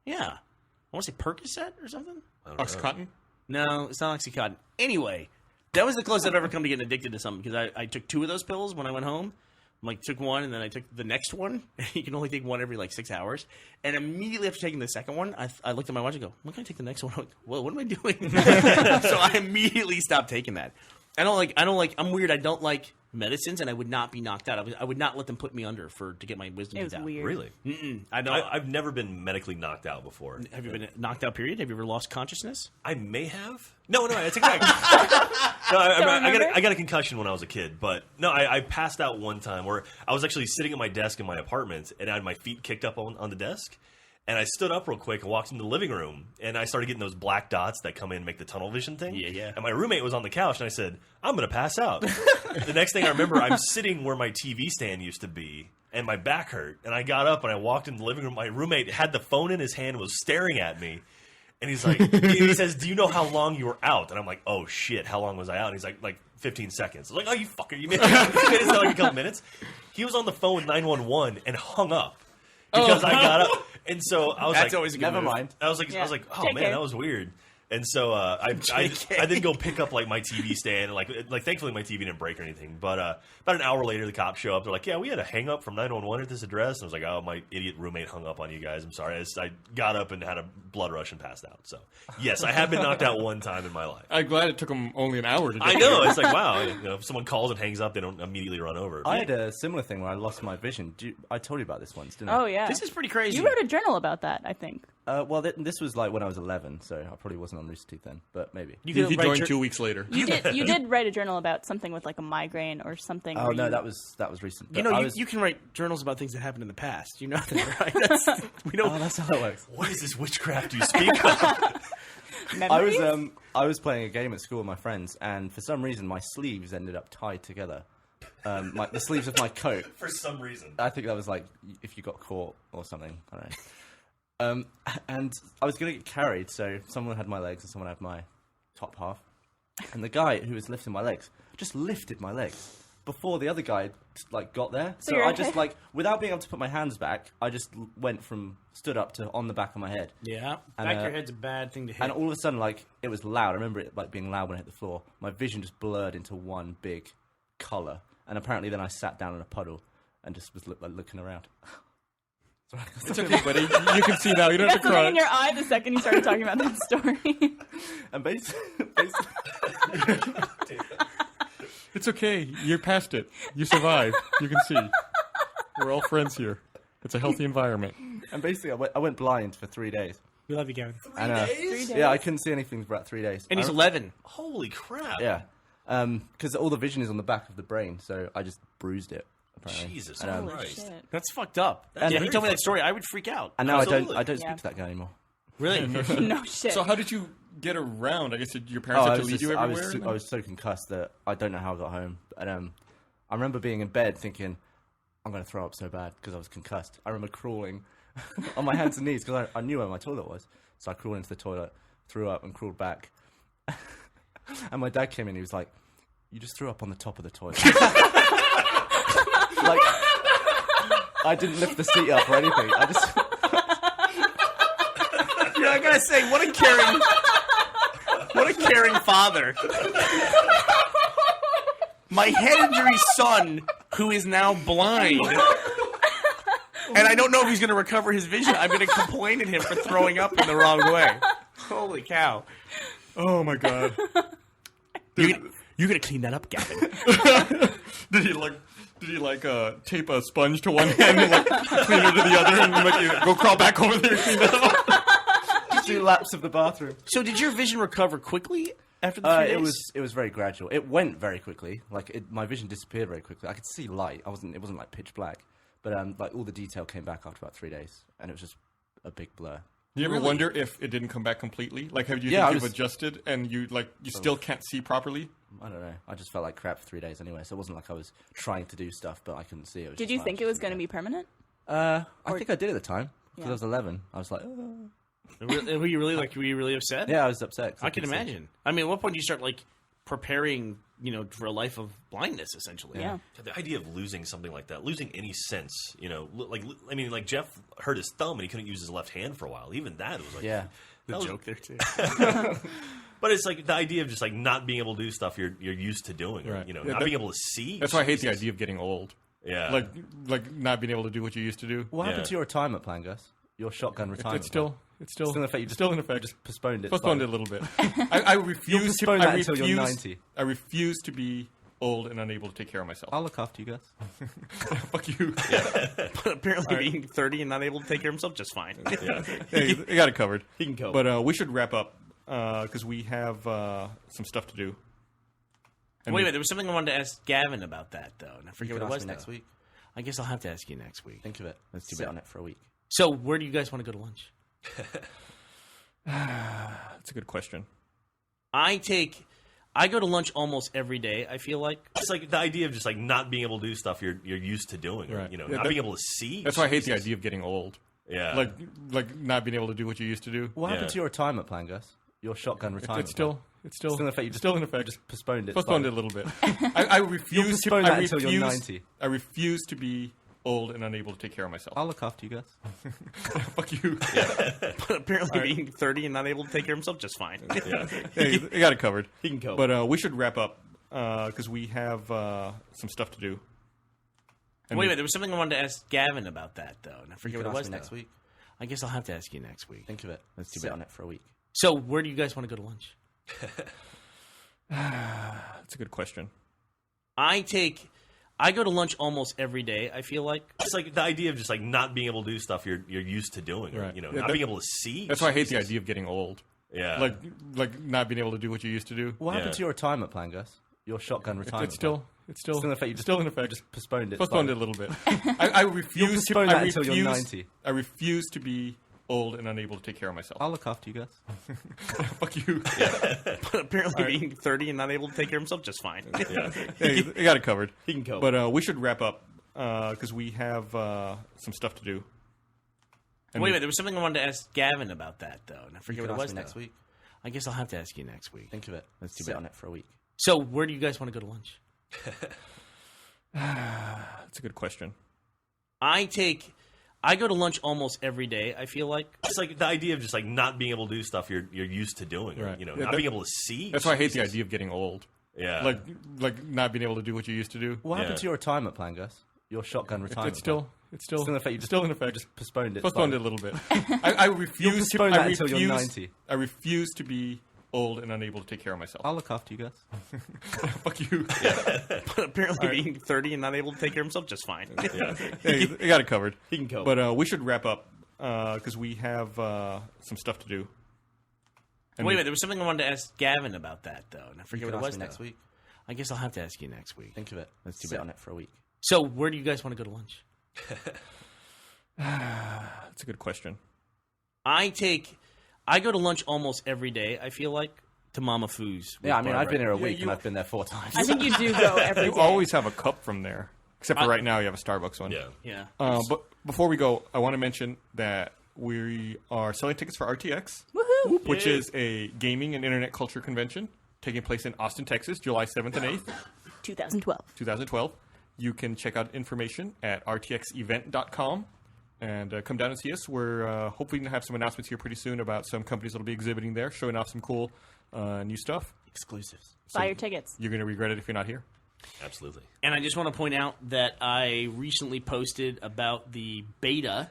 Yeah. I want to say Percocet or something. I don't know. Oxycontin? No, it's not Oxycontin. Anyway, That was the closest I've ever come to getting addicted to something because I took 2 of those pills when I went home. Like, took one and then I took the next one. You can only take one every like 6 hours. And immediately after taking the second one, I looked at my watch and go, when can I take the next one? I'm like, well, what am I doing? So I immediately stopped taking that. I'm weird. I don't like medicines, and I would not be knocked out. I would not let them put me under to get my wisdom It was teeth out. weird. Really? I don't. I've never been medically knocked out before. Have you been knocked out? Period. Have you ever lost consciousness? I may have. No, I take it back. No, I got a concussion when I was a kid, but no, I passed out one time where I was actually sitting at my desk in my apartment, and I had my feet kicked up on the desk. And I stood up real quick and walked into the living room, and I started getting those black dots that come in and make the tunnel vision thing. Yeah. And my roommate was on the couch, and I said, I'm going to pass out. The next thing I remember, I'm sitting where my TV stand used to be, and my back hurt. And I got up, and I walked into the living room. My roommate had the phone in his hand, was staring at me. And he's like, he says, do you know how long you were out? And I'm like, oh, shit, how long was I out? And he's like 15 seconds. I was like, oh, you fucker, you made it sound like a couple minutes. He was on the phone with 911 and hung up because I got up. And so I was That's like, always a good Never move. mind. I was like, oh Take man, care. that was weird. And so I then go pick up like my TV stand, and like thankfully my TV didn't break or anything. But about an hour later, the cops show up. They're like, yeah, we had a hang up from 911 at this address. And I was like, oh, my idiot roommate hung up on you guys. I'm sorry. I got up and had a blood rush and passed out. So yes, I have been knocked out one time in my life. I'm glad it took him only an hour to. I know. It's like, wow. If someone calls and hangs up, they don't immediately run over. I had a similar thing where I lost my vision. I told you about this once, didn't I? Oh yeah. This is pretty crazy. You wrote a journal about that, I think. Well, this was like when I was 11, so I probably wasn't on Rooster Teeth then, but maybe. You He could write joined your- 2 weeks later. You did write a journal about something with like a migraine or something. Oh where no, you- that was recent. You But know, I you, was, you can write journals about things that happened in the past. You know that, right? We don't. Oh, that's how it works. What is this witchcraft you speak of? memories? I was playing a game at school with my friends, and for some reason my sleeves ended up tied together. The sleeves of my coat. For some reason. I think that was like if you got caught or something. I don't know. And I was going to get carried, so someone had my legs and someone had my top half. And the guy who was lifting my legs just lifted my legs before the other guy like got there. So you're I okay. just like without being able to put my hands back, I just went from stood up to on the back of my head. Yeah, And, back of your head's a bad thing to hit. And all of a sudden, like, it was loud. I remember it, like, being loud when I hit the floor. My vision just blurred into one big colour. And apparently then I sat down in a puddle and just was looking around. Sorry. It's okay, buddy. You can see now. You don't You have got to something cry. in your eye the second you started talking about that story. And basically It's okay. You're past it. You survived. You can see. We're all friends here. It's a healthy environment. I went blind for 3 days. we love you, Gavin. And, 3 days. Yeah, I couldn't see anything for about 3 days. And he's I- 11. Holy crap. Yeah. Because all the vision is on the back of the brain, so I just bruised it, apparently. Jesus And, Holy Christ. shit. That's fucked up. And- If you told me that story, I would freak out. and now Absolutely. I don't Yeah. speak to that guy anymore. Really? No shit. So how did you get around? I guess your parents had to lead you I everywhere? was so concussed that I don't know how I got home. And I remember being in bed thinking, I'm going to throw up so bad because I was concussed. I remember crawling on my hands and knees because I knew where my toilet was. So I crawled into the toilet, threw up, and crawled back. And my dad came in. He was like, "You just threw up on the top of the toilet." Like, I didn't lift the seat up or anything. I just. Yeah, I gotta say, what a caring father. My head injury son, who is now blind, and I don't know if he's going to recover his vision. I'm going to complain at him for throwing up in the wrong way. Holy cow! Oh my god. You're going to clean that up, Gavin. Did he tape a sponge to one hand and like clean it to the other and like you go crawl back over there and clean that up? 2 laps of the bathroom. So, did your vision recover quickly after the 3 days? It was very gradual. It went very quickly. Like my vision disappeared very quickly. I could see light. It wasn't like pitch black, but like all the detail came back after about 3 days, and it was just a big blur. You ever wonder if it didn't come back completely? Like, have you Yeah, think I you've was- adjusted and you still can't see properly? I don't know. I just felt like crap for 3 days anyway, so it wasn't like I was trying to do stuff, but I couldn't see it. Did you think it was going to be permanent? I think I did at the time because Yeah. I was 11. I was like, oh. Were you really upset? Yeah, I was upset. 'cause I can couldn't see. imagine. I mean, at what point do you start like preparing, for a life of blindness, essentially? Yeah. The idea of losing something like that, losing any sense, like Jeff hurt his thumb and he couldn't use his left hand for a while. Even that was like, Yeah. The that was- joke there too. But it's like the idea of just like not being able to do stuff you're used to doing, or, Right. you know, Yeah, not that- being able to see. That's why I hate the Jesus. idea of getting old. Yeah, Like not being able to do what you used to do. What happened Yeah. to your retirement plan, Gus? Your shotgun retirement. It's still Still in effect. You still in effect. Just postponed it. Postponed it a little bit. I refuse to. postpone I that until you're refuse. 90. I refuse to be old and unable to take care of myself. I'll look after you, Gus. Fuck you. But apparently, being 30 and not able to take care of himself just fine. Yeah, you got it covered. He can cope. But we should wrap up because we have some stuff to do. And Wait a minute, there was something I wanted to ask Gavin about that, though, and I You forget can what it ask was me next though. week. I guess I'll have to ask you next week. Think of it. Let's sit on it for a week. So, where do you guys want to go to lunch? That's a good question. I go to lunch almost every day, I feel like. it's like the idea of just like not being able to do stuff you're used to doing, or, Right. you know, Yeah, not that- being able to see. That's why I hate the Jesus. idea of getting old. Yeah, Like not being able to do what you used to do. What happened Yeah. to your retirement plan, Gus? Your shotgun retirement. It's still Still in effect. You still in effect. Just postponed it. Postponed it a little bit. I refuse to. postpone I that until you're refuse. 90. I refuse to be old and unable to take care of myself. I'll look after you, Gus. Fuck you. But apparently, being 30 and not able to take care of himself just fine. Yeah, you got it covered. He can cope. But we should wrap up because we have some stuff to do. And Wait a minute, there was something I wanted to ask Gavin about that, though, and I You forget can what it ask was me next though. week. I guess I'll have to ask you next week. Think of it. Let's too sit bad. on it for a week. So, where do you guys want to go to lunch? That's a good question. I go to lunch almost every day, I feel like. it's like the idea of just like not being able to do stuff you're used to doing, or, Right. you know, Yeah, not that- being able to see. That's why I hate the Jesus. idea of getting old. Yeah, Like not being able to do what you used to do. What happened Yeah. to your retirement plan, Gus? Your shotgun retirement. It's still Still in effect. You still in effect. Just postponed it. Postponed it a little bit. I refuse to. postpone I that until refuse. you're 90. I refuse to be old and unable to take care of myself. I'll look after you, Gus. Fuck you. But apparently, being 30 and not able to take care of himself just fine. Yeah, you got it covered. He can cope. But we should wrap up because we have some stuff to do. And Wait a minute, there was something I wanted to ask Gavin about that, though, and I You forget can what it ask was me next though. week. I guess I'll have to ask you next week. Think of it. Let's too sit bad. on it for a week. So, where do you guys want to go to lunch? That's a good question. I go to lunch almost every day, I feel like. it's like the idea of just like not being able to do stuff you're used to doing, or, Right. you know, Yeah, not that- being able to see. That's why I hate the Jesus. idea of getting old. Yeah, Like not being able to do what you used to do. What happened Yeah. to your retirement plan, Gus? Your shotgun retirement. It's still Still in effect. You still in effect. Just postponed it. Postponed it a little bit. I refuse to. postpone I that until you're refuse. 90. I refuse to be old and unable to take care of myself. I'll look after you, Gus. Fuck you. But apparently, being 30 and not able to take care of himself just fine. Yeah, you got it covered. He can cope. But we should wrap up because we have some stuff to do. And Wait a minute, there was something I wanted to ask Gavin about that, though, and I You forget can what it ask was me next though. week. I guess I'll have to ask you next week. Think of it. Let's too sit bad. on it for a week. So, where do you guys want to go to lunch? That's a good question. I go to lunch almost every day, I feel like, to Mama Foo's. with Yeah, I mean, I've Barbara. been here a week and I've been there 4 times. I think you do go every You day. always have a cup from there, except for right now you have a Starbucks one. yeah. Yeah. But before we go, I want to mention that we are selling tickets for RTX, Woohoo! which is a gaming and internet culture convention taking place in Austin, Texas, July 7th and 8th, 2012. 2012. You can check out information at rtxevent.com and come down and see us. We're hopefully going to have some announcements here pretty soon about some companies that will be exhibiting there, showing off some cool new stuff. Exclusives. Buy your tickets. You're going to regret it if you're not here. Absolutely. And I just want to point out that I recently posted about the beta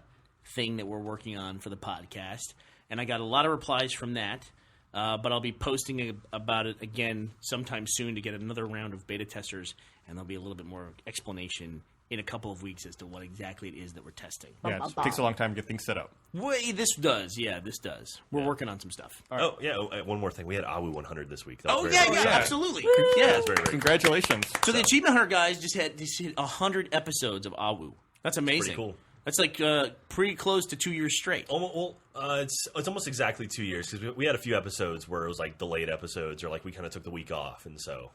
thing that we're working on for the podcast, and I got a lot of replies from that. But I'll be posting about it again sometime soon to get another round of beta testers, and there'll be a little bit more explanation in a couple of weeks as to what exactly it is that we're testing. Yeah, it takes a long time to get things set up. This does. Yeah, this does. We're working on some stuff. Oh yeah. One more thing. We had AWU 100 this week. That was Oh, very yeah, exciting. yeah, absolutely. Yeah, Yeah. that's very, very Congratulations. So the Achievement Hunter guys just hit 100 episodes of AWU. That's amazing. pretty cool. That's like pretty close to 2 years straight. It's almost exactly 2 years because we had a few episodes where it was like delayed episodes or like we kind of took the week off, and so